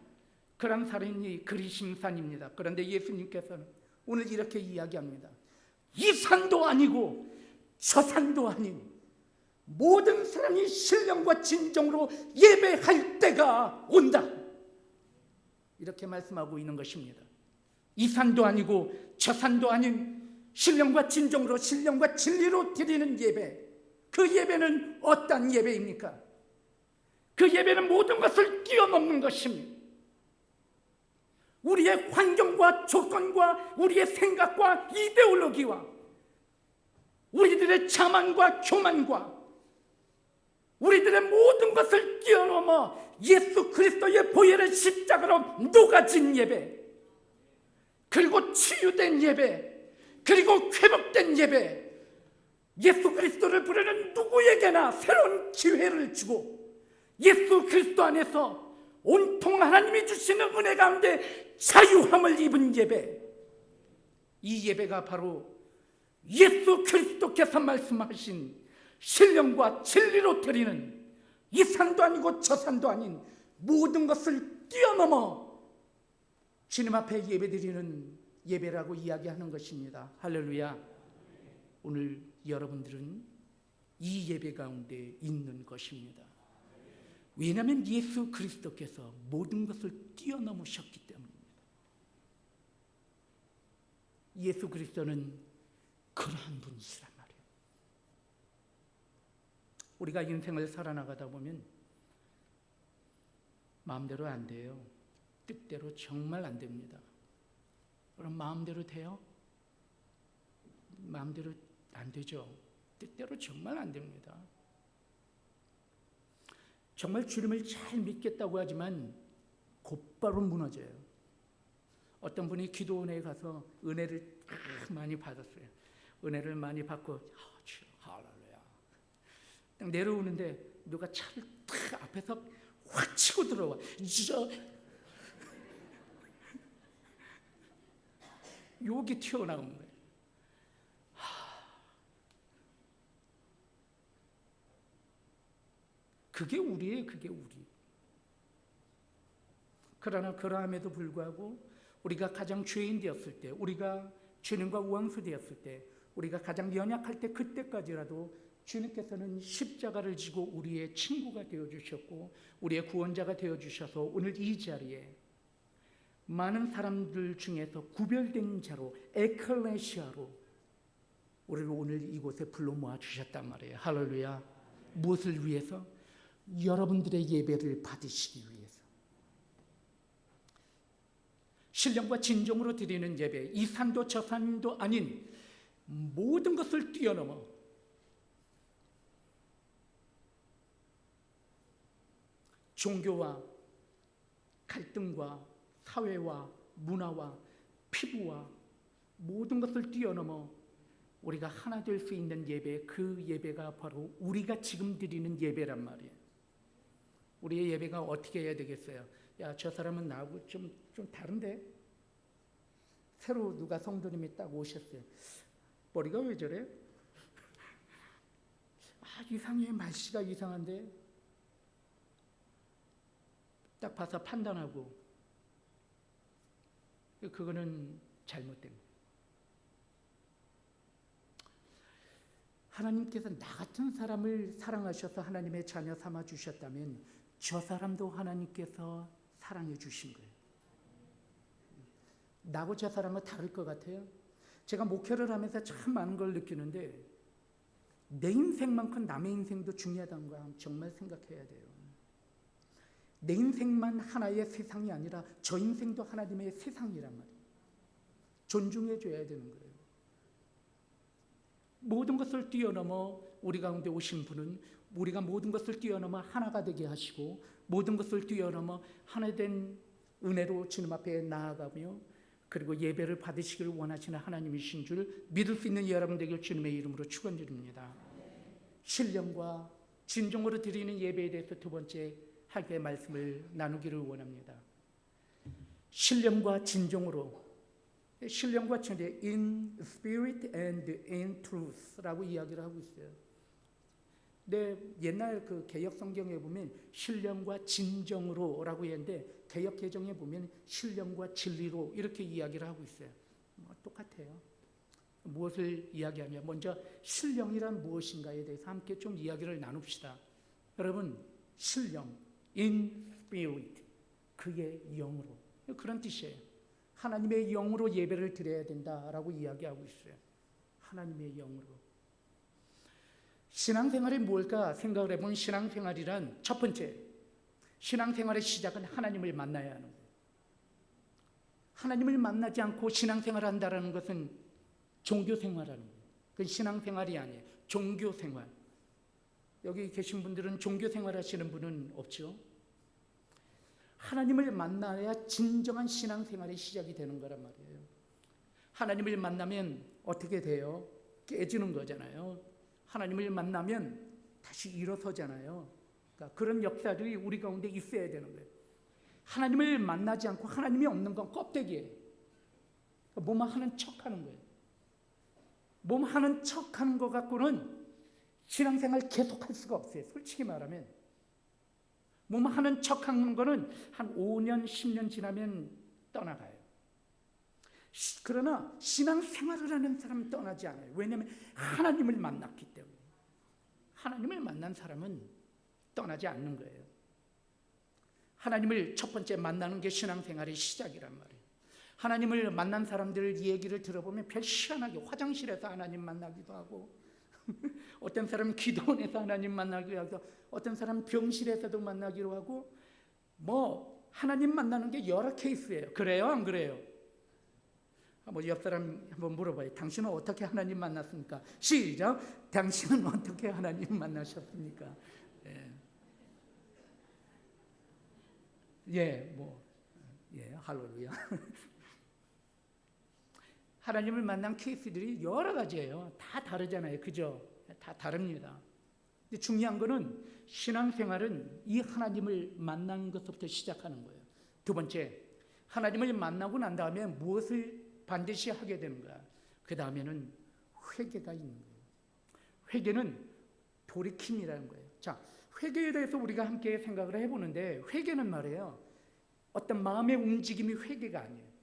그런 산이 그리심산입니다. 그런데 예수님께서는 오늘 이렇게 이야기합니다. 이 산도 아니고 저 산도 아닌 모든 사람이 신령과 진정으로 예배할 때가 온다, 이렇게 말씀하고 있는 것입니다. 이 산도 아니고 저 산도 아닌 신령과 진정으로 신령과 진리로 드리는 예배, 그 예배는 어떤 예배입니까? 그 예배는 모든 것을 뛰어넘는 것입니다. 우리의 환경과 조건과 우리의 생각과 이데올로기와 우리들의 자만과 교만과 우리들의 모든 것을 뛰어넘어 예수 그리스도의 보혈의 십자가로 녹아진 예배, 그리고 치유된 예배, 그리고 회복된 예배, 예수 그리스도를 부르는 누구에게나 새로운 기회를 주고 예수 그리스도 안에서 온통 하나님이 주시는 은혜 가운데 자유함을 입은 예배, 이 예배가 바로 예수 그리스도께서 말씀하신 신령과 진리로 드리는 이 산도 아니고 저 산도 아닌 모든 것을 뛰어넘어 주님 앞에 예배드리는 예배라고 이야기하는 것입니다. 할렐루야. 오늘 여러분들은 이 예배 가운데 있는 것입니다. 왜냐하면 예수 그리스도께서 모든 것을 뛰어넘으셨기 때문입니다. 예수 그리스도는 그러한 분이시란 말이에요. 우리가 인생을 살아나가다 보면 마음대로 안 돼요. 뜻대로 정말 안 됩니다. 그럼 마음대로 돼요? 마음대로 안 되죠. 뜻대로 정말 안 됩니다. 정말 주님을 잘 믿겠다고 하지만 곧바로 무너져요. 어떤 분이 기도원에 가서 은혜를 많이 받았어요. 은혜를 많이 받고 할렐루야 딱 내려오는데 누가 차를 탁 앞에서 확 치고 들어와. 욕이 튀어나오는 거예요. 그게 우리예요. 그게 우리. 그러나 그러함에도 불구하고 우리가 가장 죄인 되었을 때, 우리가 주님과 우왕수 되었을 때, 우리가 가장 연약할 때, 그때까지라도 주님께서는 십자가를 지고 우리의 친구가 되어주셨고 우리의 구원자가 되어주셔서 오늘 이 자리에 많은 사람들 중에서 구별된 자로, 에클레시아로 우리를 오늘 이곳에 불러 모아 주셨단 말이에요. 할렐루야. 무엇을 위해서? 여러분들의 예배를 받으시기 위해서. 신령과 진정으로 드리는 예배, 이 산도 저 산도 아닌 모든 것을 뛰어넘어 종교와 갈등과 사회와 문화와 피부와 모든 것을 뛰어넘어 우리가 하나 될 수 있는 예배, 그 예배가 바로 우리가 지금 드리는 예배란 말이에요. 우리의 예배가 어떻게 해야 되겠어요? 야, 저 사람은 나하고 좀 다른데? 새로 누가 성도님이 딱 오셨어요. 머리가 왜 저래? 이상해. 말씨가 이상한데? 딱 봐서 판단하고, 그거는 잘못된 거예요. 하나님께서 나 같은 사람을 사랑하셔서 하나님의 자녀 삼아 주셨다면 저 사람도 하나님께서 사랑해 주신 거예요. 나하고 저 사람은 다를 것 같아요. 제가 목회를 하면서 참 많은 걸 느끼는데 내 인생만큼 남의 인생도 중요하다는 거 정말 생각해야 돼요. 내 인생만 하나의 세상이 아니라 저 인생도 하나님의 세상이란 말이에요. 존중해 줘야 되는 거예요. 모든 것을 뛰어넘어 우리 가운데 오신 분은 우리가 모든 것을 뛰어넘어 하나가 되게 하시고 모든 것을 뛰어넘어 하나 된 은혜로 주님 앞에 나아가며 그리고 예배를 받으시길 원하시는 하나님이신 줄 믿을 수 있는 여러분 되길 주님의 이름으로 축원드립니다. 신령과 진정으로 드리는 예배에 대해서 두 번째 하게 말씀을 나누기를 원합니다. 신령과 진정으로, 신령과 진정, in spirit and in truth라고 이야기를 하고 있어요. 근데 옛날 그 개역 성경에 보면 신령과 진정으로라고 했는데 개역 개정에 보면 신령과 진리로 이렇게 이야기를 하고 있어요. 똑같아요. 무엇을 이야기하며 먼저 신령이란 무엇인가에 대해서 함께 좀 이야기를 나눕시다. 여러분, 신령, in spirit, 그의 영으로, 그런 뜻이에요. 하나님의 영으로 예배를 드려야 된다라고 이야기하고 있어요. 하나님의 영으로. 신앙생활이 뭘까 생각을 해보면 신앙생활이란 첫 번째, 신앙생활의 시작은 하나님을 만나야 하는 거예요. 하나님을 만나지 않고 신앙생활을 한다는 것은 종교생활하는 거예요. 그건 신앙생활이 아니에요. 종교생활. 여기 계신 분들은 종교생활 하시는 분은 없죠. 하나님을 만나야 진정한 신앙생활의 시작이 되는 거란 말이에요. 하나님을 만나면 어떻게 돼요? 깨지는 거잖아요. 하나님을 만나면 다시 일어서잖아요. 그러니까 그런 역사들이 우리 가운데 있어야 되는 거예요. 하나님을 만나지 않고 하나님이 없는 건 껍데기예요. 뭐만 하는 척하는 거예요. 몸 하는 척하는 것 갖고는 신앙생활 계속할 수가 없어요. 솔직히 말하면 몸 하는 척하는 거는 한 5년, 10년 지나면 떠나가요. 그러나 신앙생활을 하는 사람은 떠나지 않아요. 왜냐하면 하나님을 만났기 때문에. 하나님을 만난 사람은 떠나지 않는 거예요. 하나님을 첫 번째 만나는 게 신앙생활의 시작이란 말이에요. 하나님을 만난 사람들 얘기를 들어보면 별 희한하게 화장실에서 하나님 만나기도 하고 어떤 사람은 기도원에서 하나님 만나기도 하고 어떤 사람은 병실에서도 만나기로 하고 뭐 하나님 만나는 게 여러 케이스예요. 그래요? 안 그래요? 옆 사람 한번 물어봐요. 당신은 어떻게 하나님 만났습니까? 시작! 당신은 어떻게 하나님 만나셨습니까? 할렐루야. 하나님을 만난 케이스들이 여러 가지예요. 다 다르잖아요. 그죠? 다 다릅니다. 근데 중요한 거는 신앙생활은 이 하나님을 만난 것부터 시작하는 거예요. 두 번째, 하나님을 만나고 난 다음에 무엇을 반드시 하게 되는 거야. 그 다음에는 회개가 있는 거예요. 회개는 돌이킴이라는 거예요. 자, 회개에 대해서 우리가 함께 생각을 해보는데 회개는 말이에요. 어떤 마음의 움직임이 회개가 아니에요.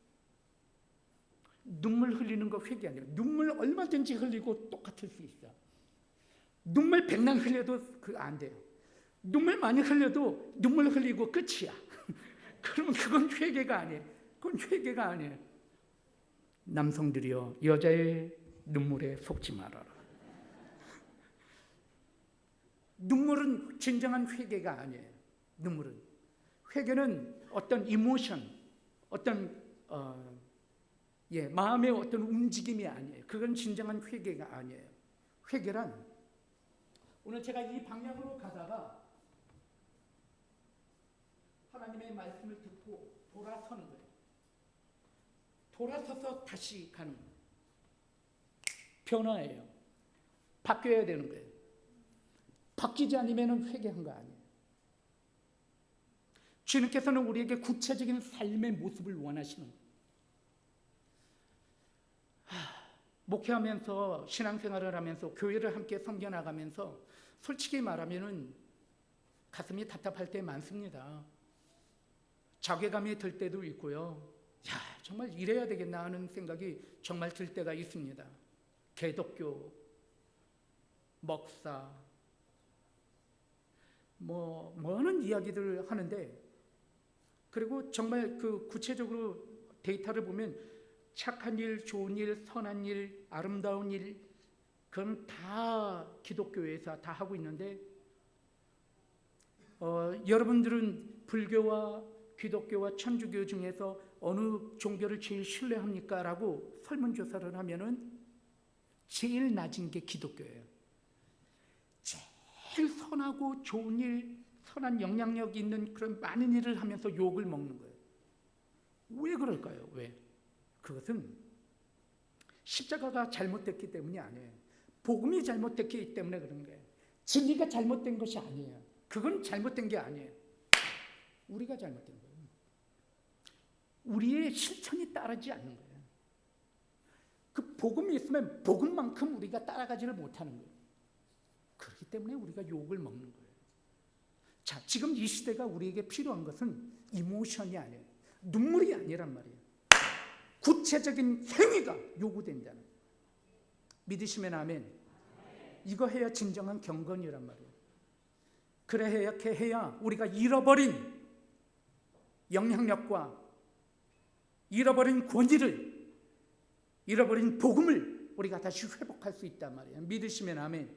눈물 흘리는 거 회개 아니에요. 눈물 얼마든지 흘리고 똑같을 수 있어. 눈물 100낭 흘려도 안 돼요. 눈물 많이 흘려도 눈물 흘리고 끝이야. 그러면 그건 회개가 아니에요. 그건 회개가 아니에요. 남성들이여 여자의 눈물에 속지 말아라. 눈물은 진정한 회개가 아니에요. 회개는 어떤 이모션, 어떤 마음의 어떤 움직임이 아니에요. 그건 진정한 회개가 아니에요. 회개란 오늘 제가 이 방향으로 가다가 하나님의 말씀을 듣고 돌아서는 거예요. 돌아서서 다시 가는 거예요. 변화예요. 바뀌어야 되는 거예요. 바뀌지 않으면 회개한 거 아니에요. 주님께서는 우리에게 구체적인 삶의 모습을 원하시는 거예요. 목회하면서 신앙생활을 하면서 교회를 함께 섬겨나가면서 솔직히 말하면 가슴이 답답할 때 많습니다. 자괴감이 들 때도 있고요. 정말 이래야 되겠나 하는 생각이 정말 들 때가 있습니다. 개독교, 먹사, 많은 이야기들을 하는데, 그리고 정말 그 구체적으로 데이터를 보면 착한 일, 좋은 일, 선한 일, 아름다운 일, 그건 다 기독교에서 다 하고 있는데, 여러분들은 불교와 기독교와 천주교 중에서 어느 종교를 제일 신뢰합니까? 라고 설문조사를 하면은 제일 낮은 게 기독교예요. 제일 선하고 좋은 일, 선한 영향력 있는 그런 많은 일을 하면서 욕을 먹는 거예요. 왜 그럴까요? 왜? 그것은 십자가가 잘못됐기 때문이 아니에요. 복음이 잘못됐기 때문에 그런 거예요. 진리가 잘못된 것이 아니에요. 그건 잘못된 게 아니에요. 우리가 잘못된 거예요. 우리의 실천이 따르지 않는 거예요. 그 복음이 있으면 복음만큼 우리가 따라가지를 못하는 거예요. 그렇기 때문에 우리가 욕을 먹는 거예요. 자, 지금 이 시대가 우리에게 필요한 것은 이모션이 아니에요. 눈물이 아니란 말이에요. 구체적인 행위가 요구된다는 거예요. 믿으시면 아멘. 이거 해야 진정한 경건이란 말이에요. 그렇게 해야 우리가 잃어버린 영향력과 잃어버린 권위를, 잃어버린 복음을 우리가 다시 회복할 수 있단 말이에요. 믿으시면 아멘.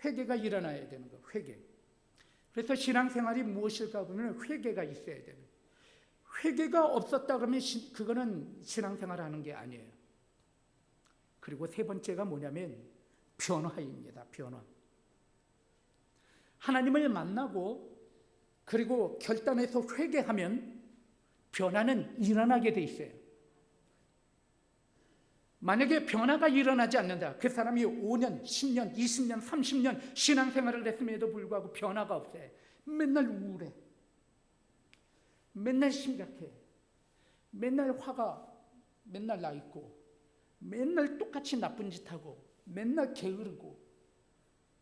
회개가 일어나야 되는 거예요. 회개. 그래서 신앙생활이 무엇일까 보면 회개가 있어야 돼요. 회개가 없었다 그러면 그거는 신앙생활하는 게 아니에요. 그리고 세 번째가 뭐냐면 변화입니다. 변화. 하나님을 만나고 그리고 결단해서 회개하면 변화는 일어나게 돼 있어요. 만약에 변화가 일어나지 않는다. 그 사람이 5년, 10년, 20년, 30년 신앙생활을 했음에도 불구하고 변화가 없어요. 맨날 우울해. 맨날 심각해. 맨날 화가 맨날 나 있고, 맨날 똑같이 나쁜 짓 하고, 맨날 게으르고,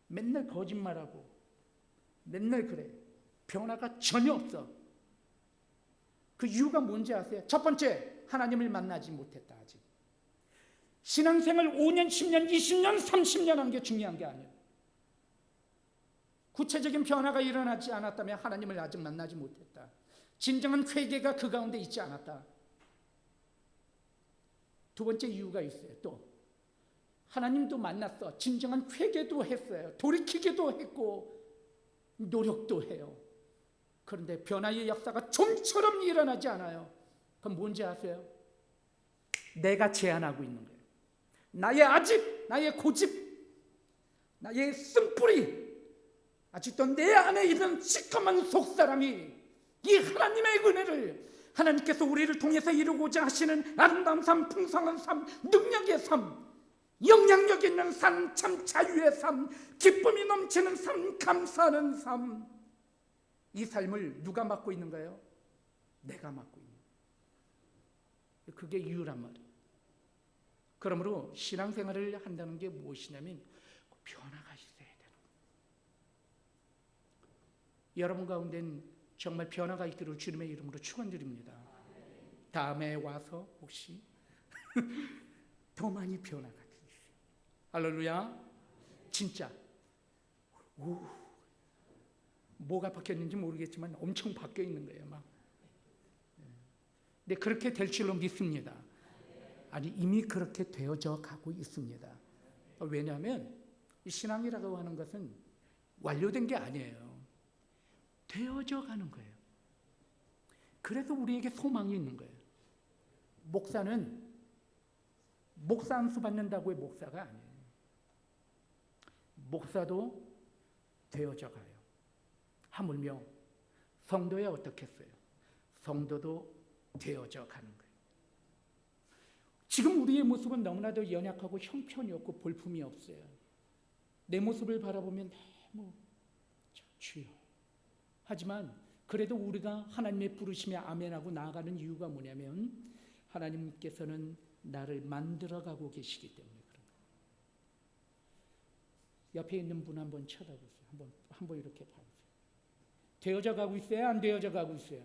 맨날 거짓말하고, 맨날 그래. 변화가 전혀 없어. 그 이유가 뭔지 아세요? 첫 번째, 하나님을 만나지 못했다. 아직. 신앙생활 5년, 10년, 20년, 30년 한 게 중요한 게 아니에요. 구체적인 변화가 일어나지 않았다면 하나님을 아직 만나지 못했다. 진정한 회개가 그 가운데 있지 않았다. 두 번째 이유가 있어요. 또 하나님도 만났어. 진정한 회개도 했어요. 돌이키기도 했고 노력도 해요. 그런데 변화의 역사가 좀처럼 일어나지 않아요. 그럼 뭔지 아세요? 내가 제한하고 있는 거예요. 나의 아집, 나의 고집, 나의 쓴뿌리, 아직도 내 안에 있는 시커먼 속사람이 이 하나님의 은혜를, 하나님께서 우리를 통해서 이루고자 하시는 아름다운 삶, 풍성한 삶, 능력의 삶, 영향력 있는 삶, 참 자유의 삶, 기쁨이 넘치는 삶, 감사하는 삶, 이 삶을 누가 맡고 있는 거예요? 내가 맡고 있는 거예요. 그게 이유란 말이에요. 그러므로 신앙생활을 한다는 게 무엇이냐면 변화가 있어야 되는 거예요. 여러분 가운데는 정말 변화가 있기를 주님의 이름으로 축원드립니다. 다음에 와서 혹시 더 많이 변화가 되시죠. 할렐루야. 진짜 뭐가 바뀌었는지 모르겠지만 엄청 바뀌어 있는 거예요, 막. 근데 그렇게 될 줄로 믿습니다. 아니, 이미 그렇게 되어져 가고 있습니다. 왜냐하면 이 신앙이라고 하는 것은 완료된 게 아니에요. 되어져 가는 거예요. 그래서 우리에게 소망이 있는 거예요. 목사는 목사 안수 받는다고 의 목사가 아니에요. 목사도 되어져 가요. 하물며 성도야 어떻겠어요? 성도도 되어져 가는 거예요. 지금 우리의 모습은 너무나도 연약하고 형편이 없고 볼품이 없어요. 내 모습을 바라보면 너무 주여. 하지만 그래도 우리가 하나님의 부르심에 아멘하고 나아가는 이유가 뭐냐면 하나님께서는 나를 만들어가고 계시기 때문에 그런 거예요. 옆에 있는 분 한번 쳐다보세요. 한번 이렇게 봐보세요. 되어져 가고 있어요? 안 되어져 가고 있어요?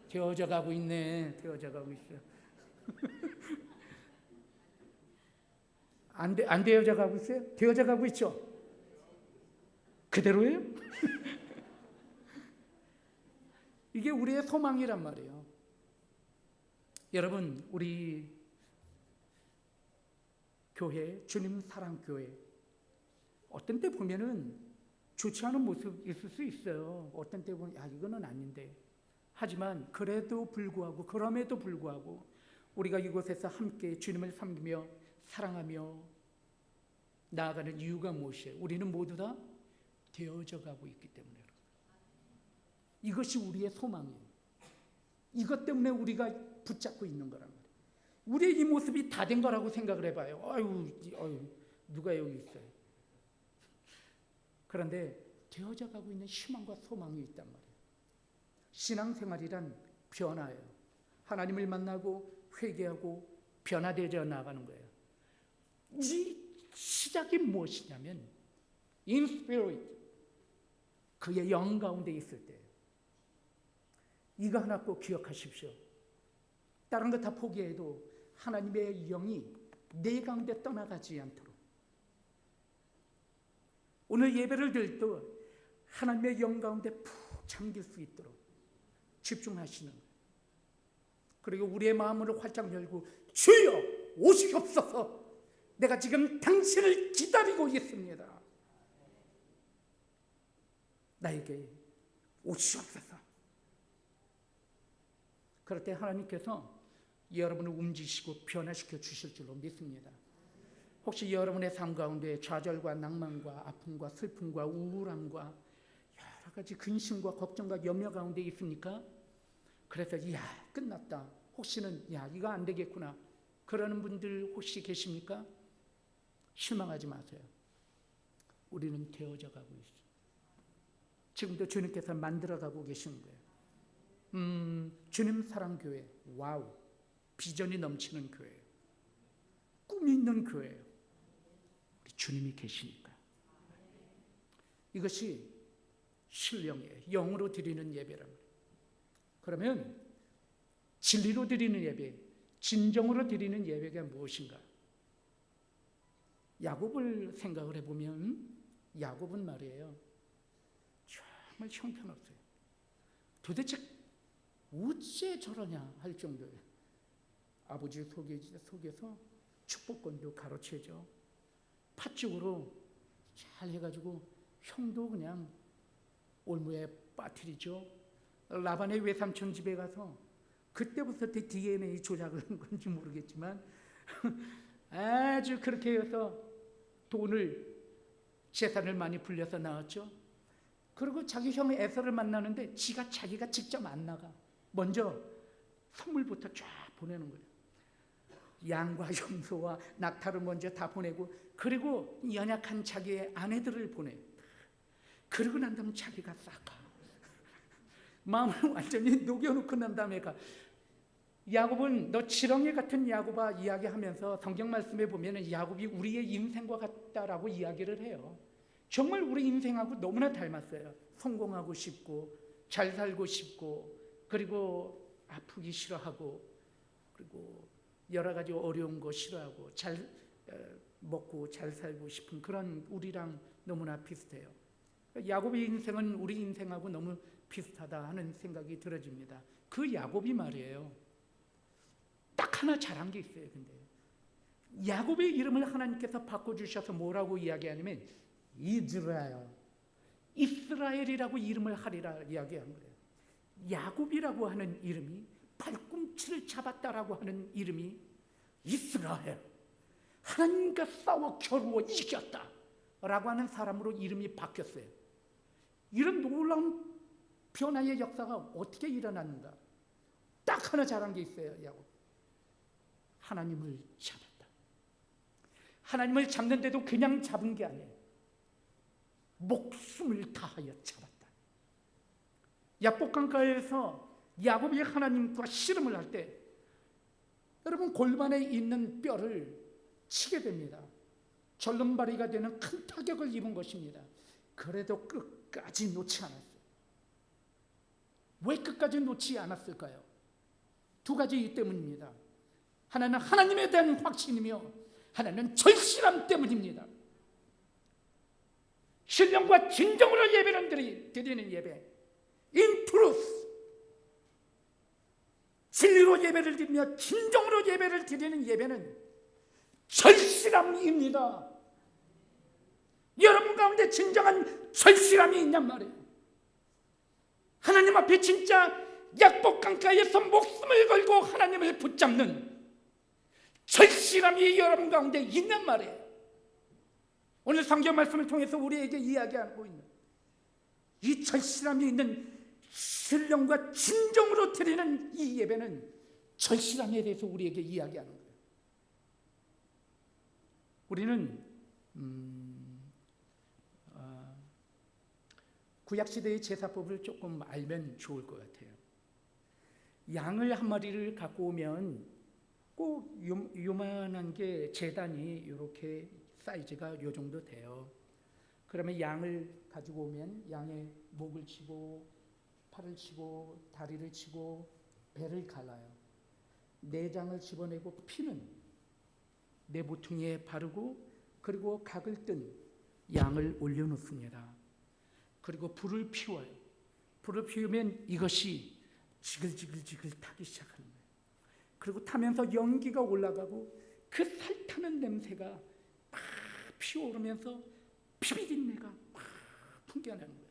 되어져 가고 있네. 되어져 가고 있어요. 안 되어져 가고 있어요? 되어져 가고 있죠? 그대로예요? 이게 우리의 소망이란 말이에요. 여러분, 우리 교회, 주님 사랑 교회, 어떤 때 보면은 좋지 않은 모습 있을 수 있어요. 어떤 때 보면 이거는 아닌데. 하지만 그럼에도 불구하고 우리가 이곳에서 함께 주님을 섬기며 사랑하며 나아가는 이유가 무엇이에요? 우리는 모두 다 되어져 가고 있기 때문에. 이것이 우리의 소망이에요. 이것 때문에 우리가 붙잡고 있는 거란 말이에요. 우리의 이 모습이 다 된 거라고 생각을 해봐요. 아유, 누가 여기 있어요. 그런데 되어져 가고 있는 희망과 소망이 있단 말이에요. 신앙생활이란 변화예요. 하나님을 만나고 회개하고 변화되어 나가는 거예요. 이 시작이 무엇이냐면 in spirit, 그의 영 가운데 있을 때. 이거 하나 꼭 기억하십시오. 다른 거 다 포기해도 하나님의 영이 내 가운데 떠나가지 않도록. 오늘 예배를 드릴 때 하나님의 영 가운데 푹 잠길 수 있도록 집중하시는 거예요. 그리고 우리의 마음을 활짝 열고 주여 오시옵소서, 내가 지금 당신을 기다리고 있습니다. 나에게 오시옵소서. 그럴 때 하나님께서 여러분을 움직이시고 변화시켜 주실 줄로 믿습니다. 혹시 여러분의 삶 가운데 좌절과 낭만과 아픔과 슬픔과 우울함과 여러 가지 근심과 걱정과 염려 가운데 있습니까? 그래서 끝났다. 혹시는 이거 안 되겠구나. 그러는 분들 혹시 계십니까? 실망하지 마세요. 우리는 되어져 가고 있어요. 지금도 주님께서 만들어가고 계시는 거예요. 주님 사랑교회, 와우, 비전이 넘치는 교회예요. 꿈이 있는 교회예요. 우리 주님이 계시니까. 이것이 신령이에요. 영으로 드리는 예배란 말이에요. 그러면 진리로 드리는 예배, 진정으로 드리는 예배가 무엇인가? 야곱을 생각을 해보면 야곱은 말이에요, 정말 형편없어요. 도대체 어째 저러냐 할 정도예요. 아버지 속에서 축복권도 가로채죠. 팥죽으로 잘 해가지고 형도 그냥 올무에 빠뜨리죠. 라반의 외삼촌 집에 가서 그때부터 DNA 조작을 한 건지 모르겠지만 아주 그렇게 해서 재산을 많이 불려서 나왔죠. 그리고 자기 형 에서를 만나는데 자기가 직접 안 나가. 먼저 선물부터 쫙 보내는 거예요. 양과 염소와 낙타를 먼저 다 보내고, 그리고 연약한 자기의 아내들을 보내요. 그러고 난 다음에 자기가 싹 가. 마음을 완전히 녹여놓고 난 다음에 가. 야곱은 너 지렁이 같은 야곱아 이야기하면서 성경 말씀에 보면 야곱이 우리의 인생과 같다라고 이야기를 해요. 정말 우리 인생하고 너무나 닮았어요. 성공하고 싶고 잘 살고 싶고, 그리고 아프기 싫어하고, 그리고 여러 가지 어려운 거 싫어하고, 잘 먹고 잘 살고 싶은 그런 우리랑 너무나 비슷해요. 야곱의 인생은 우리 인생하고 너무 비슷하다 하는 생각이 들어집니다. 그 야곱이 말이에요, 딱 하나 잘한 게 있어요. 근데 야곱의 이름을 하나님께서 바꿔주셔서 뭐라고 이야기하냐면 이스라엘이라고 이름을 하리라 이야기한 거예요. 야곱이라고 하는 이름이, 발꿈치를 잡았다라고 하는 이름이 이스라엘, 하나님과 싸워 겨루어 이겼다 라고 하는 사람으로 이름이 바뀌었어요. 이런 놀라운 변화의 역사가 어떻게 일어났는가? 딱 하나 잘한 게 있어요. 야곱, 하나님을 잡았다. 하나님을 잡는데도 그냥 잡은 게 아니에요. 목숨을 다하여 잡았다. 야복강가에서 야곱이 하나님과 씨름을 할 때 여러분 골반에 있는 뼈를 치게 됩니다. 절름발이가 되는 큰 타격을 입은 것입니다. 그래도 끝까지 놓지 않았어요. 왜 끝까지 놓지 않았을까요? 두 가지 이유 때문입니다. 하나는 하나님에 대한 확신이며 하나는 절실함 때문입니다. 신령과 진정으로 예배를 드리는 예배, in truth, 진리로 예배를 드리며 진정으로 예배를 드리는 예배는 절실함입니다. 여러분 가운데 진정한 절실함이 있냔 말이에요. 하나님 앞에 진짜 약복강가에서 목숨을 걸고 하나님을 붙잡는 절실함이 여러분 가운데 있냔 말이에요. 오늘 성경 말씀을 통해서 우리에게 이야기하고 있는 이 절실함이 있는 신령과 진정으로 드리는 이 예배는 절실함에 대해서 우리에게 이야기하는 거예요. 우리는 구약시대의 제사법을 조금 알면 좋을 것 같아요. 양을 한 마리를 갖고 오면 꼭 요만한 게 제단이 이렇게 사이즈가 요 정도 돼요. 그러면 양을 가지고 오면 양의 목을 치고 팔을 치고 다리를 치고 배를 갈라요. 내장을 집어내고 피는 내 모퉁이에 바르고 그리고 각을 뜬 양을 올려놓습니다. 그리고 불을 피워요. 불을 피우면 이것이 지글지글 타기 시작하는 거예요. 그리고 타면서 연기가 올라가고 그 살타는 냄새가 막 피어오르면서 피비린내가 막 풍겨나는 거예요.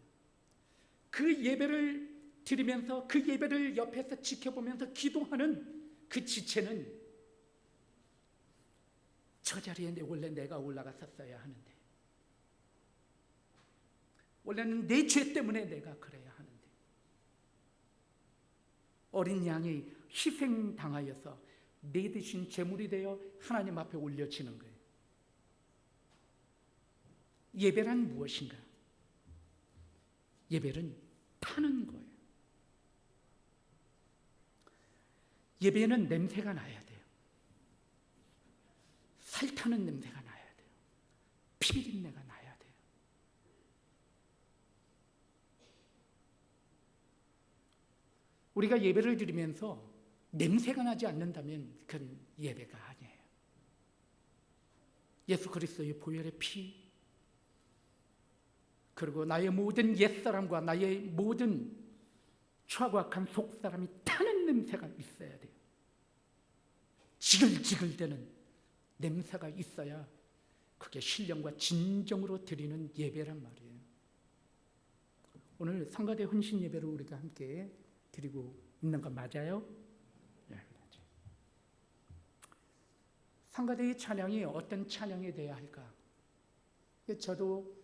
그 예배를 드리면서 그 예배를 옆에서 지켜보면서 기도하는 그 지체는 저 자리에 원래 내가 올라갔었어야 하는데, 원래는 내 죄 때문에 내가 그래야 하는데, 어린 양이 희생당하여서 내 대신 제물이 되어 하나님 앞에 올려지는 거예요. 예배란 무엇인가? 예배는 타는 거예요. 예배는 냄새가 나야 돼요. 살타는 냄새가 나야 돼요. 피비린내가 나야 돼요. 우리가 예배를 드리면서 냄새가 나지 않는다면 그건 예배가 아니에요. 예수 그리스도의 보혈의 피, 그리고 나의 모든 옛사람과 나의 모든 추악한 속사람이 타는 냄새가 있어야 돼요. 지글지글대는 냄새가 있어야 그게 신령과 진정으로 드리는 예배란 말이에요. 오늘 성가대 헌신 예배를 우리가 함께 드리고 있는 거 맞아요? 네, 맞아요. 성가대의 찬양이 어떤 찬양이 돼야 할까? 저도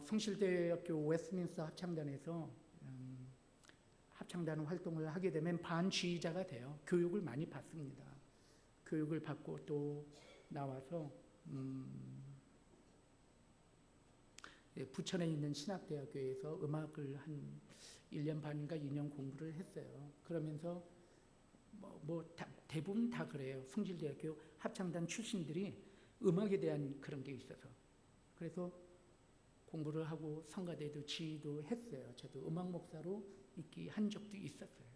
성실대학교 웨스트민스터 합창단에서 합창단 활동을 하게 되면 반주의자가 돼요. 교육을 많이 받습니다. 교육을 받고 또 나와서 부천에 있는 신학대학교에서 음악을 한 1년 반인가 2년 공부를 했어요. 그러면서 대부분 다 그래요. 성실대학교 합창단 출신들이 음악에 대한 그런 게 있어서. 그래서 공부를 하고 성가대도 지휘도 했어요. 저도 음악 목사로 있기 한 적도 있었어요.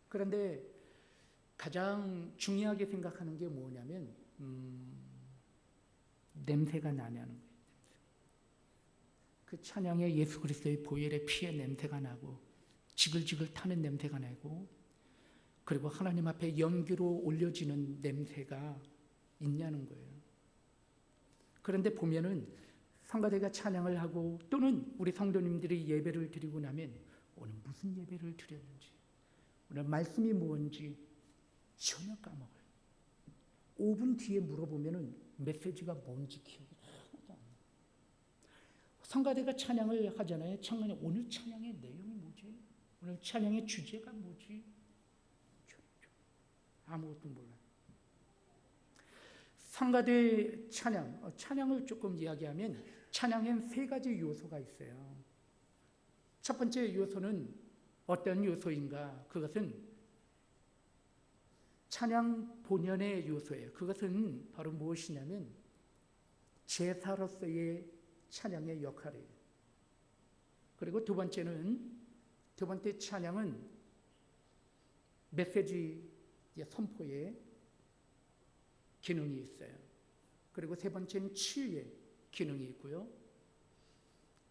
그런데 가장 중요하게 생각하는 게 뭐냐면 냄새가 나냐는 거예요. 그 찬양에 예수 그리스도의 보혈의 피의 냄새가 나고 지글지글 타는 냄새가 나고 그리고 하나님 앞에 연기로 올려지는 냄새가 있냐는 거예요. 그런데 보면은 성가대가 찬양을 하고 또는 우리 성도님들이 예배를 드리고 나면 오늘 무슨 예배를 드렸는지, 오늘 말씀이 뭔지 전혀 까먹어요. 5분 뒤에 물어보면은 메시지가 뭔지 기억이 하나도 안 나요. 성가대가 찬양을 하잖아요. 찬양에 오늘 찬양의 내용이 뭐지? 오늘 찬양의 주제가 뭐지? 아무것도 몰라요. 성가대 찬양을 조금 이야기하면 찬양엔 3가지 요소가 있어요. 첫 번째 요소는 어떤 요소인가? 그것은 찬양 본연의 요소예요. 그것은 바로 무엇이냐면 제사로서의 찬양의 역할이에요. 그리고 두 번째 찬양은 메시지 선포의 기능이 있어요. 그리고 세 번째는 치유의 기능이 있고요.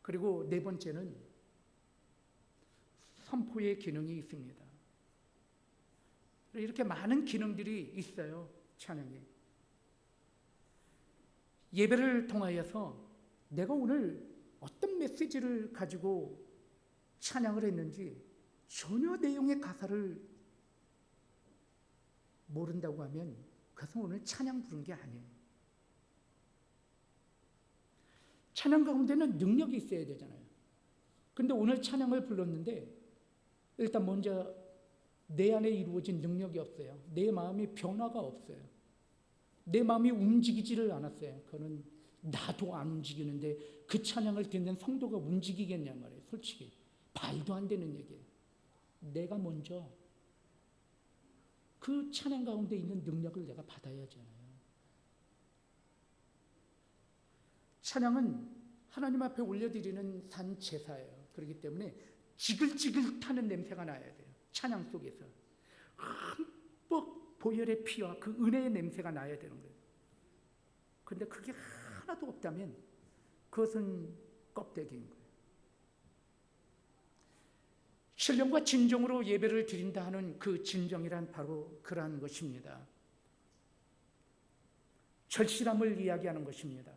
그리고 네 번째는 선포의 기능이 있습니다. 이렇게 많은 기능들이 있어요. 찬양에. 예배를 통하여서 내가 오늘 어떤 메시지를 가지고 찬양을 했는지 전혀 내용의 가사를 모른다고 하면 그것은 오늘 찬양 부른 게 아니에요. 찬양 가운데는 능력이 있어야 되잖아요. 근데 오늘 찬양을 불렀는데 일단 먼저 내 안에 이루어진 능력이 없어요. 내 마음이 변화가 없어요. 내 마음이 움직이지를 않았어요. 그거는 나도 안 움직이는데 그 찬양을 듣는 성도가 움직이겠냐 말이에요. 솔직히 말도 안 되는 얘기예요. 내가 먼저 그 찬양 가운데 있는 능력을 내가 받아야잖아요. 찬양은 하나님 앞에 올려드리는 산 제사예요. 그렇기 때문에 지글지글 타는 냄새가 나야 돼요. 찬양 속에서 흠뻑 보혈의 피와 그 은혜의 냄새가 나야 되는 거예요. 그런데 그게 하나도 없다면 그것은 껍데기인 거예요. 신령과 진정으로 예배를 드린다 하는 그 진정이란 바로 그러한 것입니다. 절실함을 이야기하는 것입니다.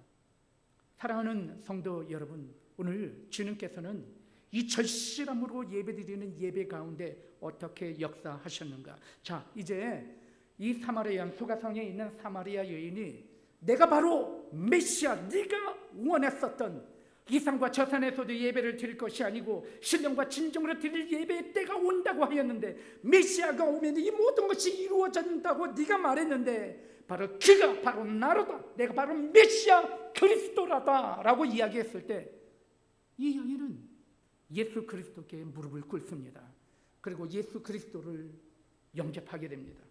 사랑하는 성도 여러분, 오늘 주님께서는 이 절실함으로 예배드리는 예배 가운데 어떻게 역사하셨는가? 자, 이제 이 사마리아 소가성에 있는 사마리아 여인이 내가 바로 메시아, 네가 원했었던 이 산과 저 산에서도 예배를 드릴 것이 아니고 신령과 진정으로 드릴 예배의 때가 온다고 하였는데 메시아가 오면 이 모든 것이 이루어진다고 네가 말했는데 바로 그가 바로 나로다, 내가 바로 메시아 그리스도라다 라고 이야기했을 때 이 여인은 예수 그리스도께 무릎을 꿇습니다. 그리고 예수 그리스도를 영접하게 됩니다.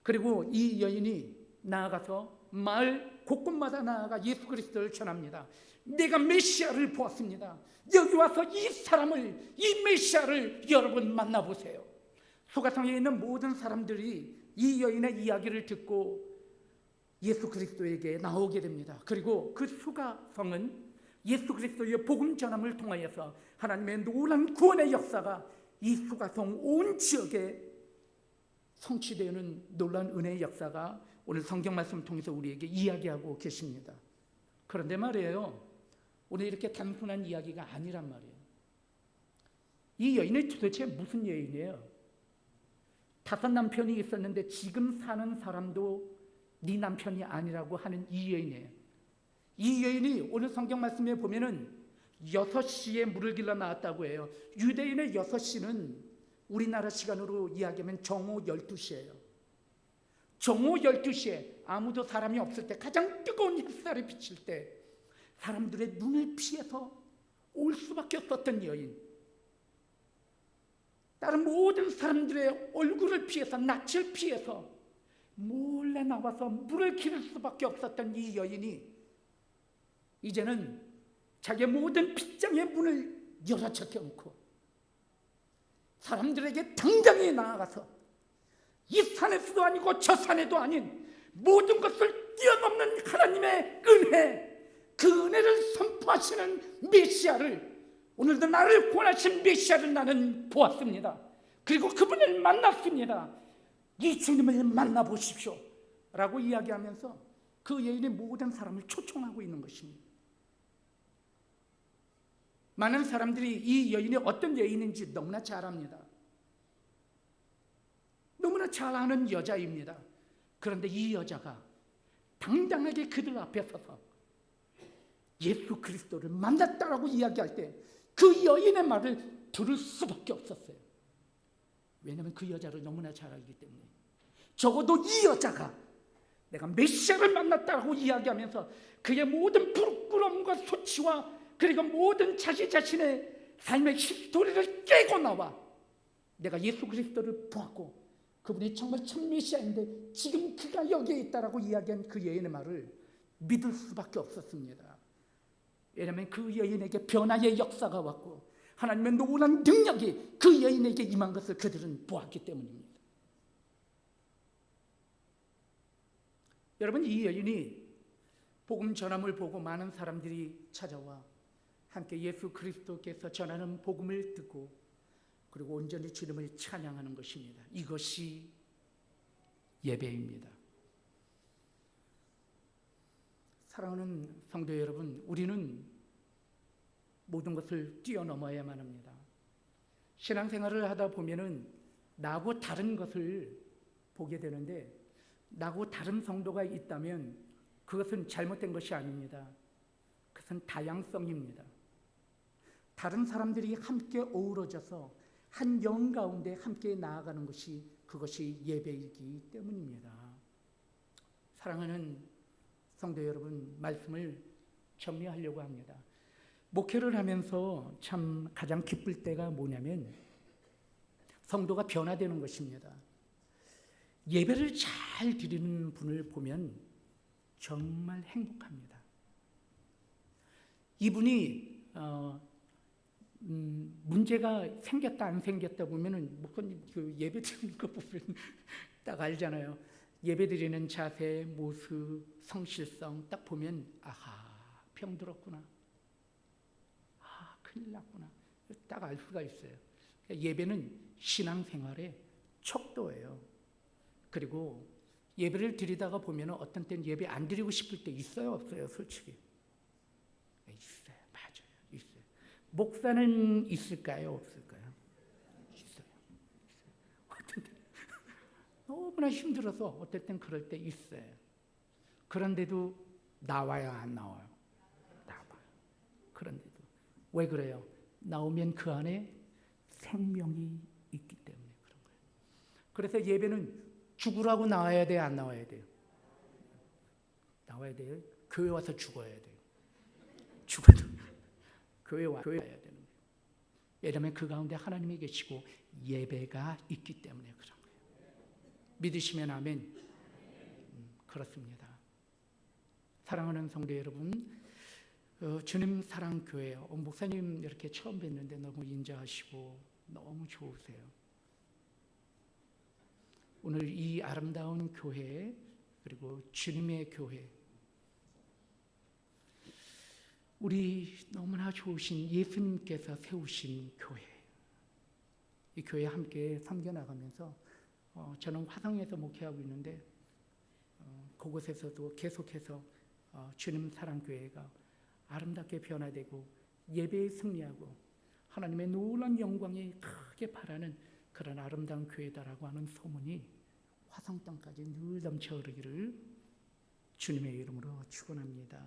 그리고 이 여인이 나아가서 마을 곳곳마다 나아가 예수 그리스도를 전합니다. 내가 메시아를 보았습니다. 여기 와서 이 사람을, 이 메시아를 여러분 만나보세요. 소가성에 있는 모든 사람들이 이 여인의 이야기를 듣고 예수 그리스도에게 나오게 됩니다. 그리고 그 소가성은 예수 그리스도의 복음 전함을 통하여서 하나님의 놀라운 구원의 역사가 이 소가성 온 지역에 성취되는 놀라운 은혜의 역사가 오늘 성경 말씀을 통해서 우리에게 이야기하고 계십니다. 그런데 말이에요, 오늘 이렇게 단순한 이야기가 아니란 말이에요. 이 여인은 도대체 무슨 여인이에요? 5 남편이 있었는데 지금 사는 사람도 네 남편이 아니라고 하는 이 여인이에요. 이 여인이 오늘 성경 말씀에 보면은 6시에 물을 길러 나왔다고 해요. 유대인의 6시는 우리나라 시간으로 이야기하면 정오 12시예요. 정오 12시에 아무도 사람이 없을 때, 가장 뜨거운 햇살이 비칠 때 사람들의 눈을 피해서 올 수밖에 없었던 여인, 다른 모든 사람들의 얼굴을 피해서, 낯을 피해서 몰래 나와서 물을 기를 수밖에 없었던 이 여인이 이제는 자기의 모든 빗장의 문을 열어 제껴놓고 사람들에게 당당히 나아가서 이 산에서도 아니고 저 산에도 아닌 모든 것을 뛰어넘는 하나님의 은혜, 그 은혜를 선포하시는 메시아를, 오늘도 나를 구원하신 메시아를 나는 보았습니다. 그리고 그분을 만났습니다. 이 주님을 만나보십시오 라고 이야기하면서 그 여인의 모든 사람을 초청하고 있는 것입니다. 많은 사람들이 이 여인이 어떤 여인인지 너무나 잘 압니다. 너무나 잘 아는 여자입니다. 그런데 이 여자가 당당하게 그들 앞에 서서 예수 그리스도를 만났다라고 이야기할 때 그 여인의 말을 들을 수밖에 없었어요. 왜냐하면 그 여자를 너무나 잘 알기 때문에. 적어도 이 여자가 내가 메시아를 만났다고 이야기하면서 그의 모든 부끄러움과 소치와 그리고 모든 자기 자신의 삶의 히스토리를 깨고 나와 내가 예수 그리스도를 보았고 그분이 정말 참 메시아인데 지금 그가 여기에 있다라고 이야기한 그 여인의 말을 믿을 수밖에 없었습니다. 왜냐하면 그 여인에게 변화의 역사가 왔고 하나님의 놀라운 능력이 그 여인에게 임한 것을 그들은 보았기 때문입니다. 여러분, 이 여인이 복음 전함을 보고 많은 사람들이 찾아와 함께 예수 그리스도께서 전하는 복음을 듣고 그리고 온전히 주님을 찬양하는 것입니다. 이것이 예배입니다. 사랑하는 성도 여러분, 우리는 모든 것을 뛰어넘어야만 합니다. 신앙생활을 하다 보면은 나하고 다른 것을 보게 되는데 나하고 다른 성도가 있다면 그것은 잘못된 것이 아닙니다. 그것은 다양성입니다. 다른 사람들이 함께 어우러져서 한 영 가운데 함께 나아가는 것이 그것이 예배이기 때문입니다. 사랑하는 성도 여러분, 말씀을 정리하려고 합니다. 목회를 하면서 참 가장 기쁠 때가 뭐냐면 성도가 변화되는 것입니다. 예배를 잘 드리는 분을 보면 정말 행복합니다. 이분이 문제가 생겼다 안 생겼다 보면은 목사님 그 예배 드리는 거 보면 딱 알잖아요. 예배 드리는 자세, 모습, 성실성 딱 보면 아하, 병들었구나. 아, 큰일 났구나. 딱 알 수가 있어요. 예배는 신앙생활의 척도예요. 그리고 예배를 드리다가 보면 어떤 때는 예배 안 드리고 싶을 때 있어요, 없어요? 솔직히 있어요. 맞아요. 있어요. 목사는 있을까요, 없을까요? 있어요. 어떤 때 너무나 힘들어서 어떨 땐 그럴 때 있어요. 그런데도 나와야 안 나와요? 나와요. 그런데도 왜 그래요? 나오면 그 안에 생명이 있기 때문에 그런 거예요. 그래서 예배는 죽으라고 나와야 돼요, 안 나와야 돼요? 나와야 돼요. 교회 와서 죽어야 돼요. 죽어도 교회 와야 되는 거예요. 왜냐하면 그 가운데 하나님이 계시고 예배가 있기 때문에 그런 거예요. 믿으시면 아멘. 그렇습니다. 사랑하는 성도 여러분, 주님 사랑교회 목사님 이렇게 처음 뵀는데 너무 인자하시고 너무 좋으세요. 오늘 이 아름다운 교회 그리고 주님의 교회, 우리 너무나 좋으신 예수님께서 세우신 교회, 이 교회 함께 섬겨나가면서 저는 화성에서 목회하고 있는데 그곳에서도 계속해서 주님 사랑교회가 아름답게 변화되고 예배에 승리하고 하나님의 놀라운 영광이 크게 바라는 그런 아름다운 교회다라고 하는 소문이 화성 땅까지 늘 넘쳐 흐르기를 주님의 이름으로 축원합니다.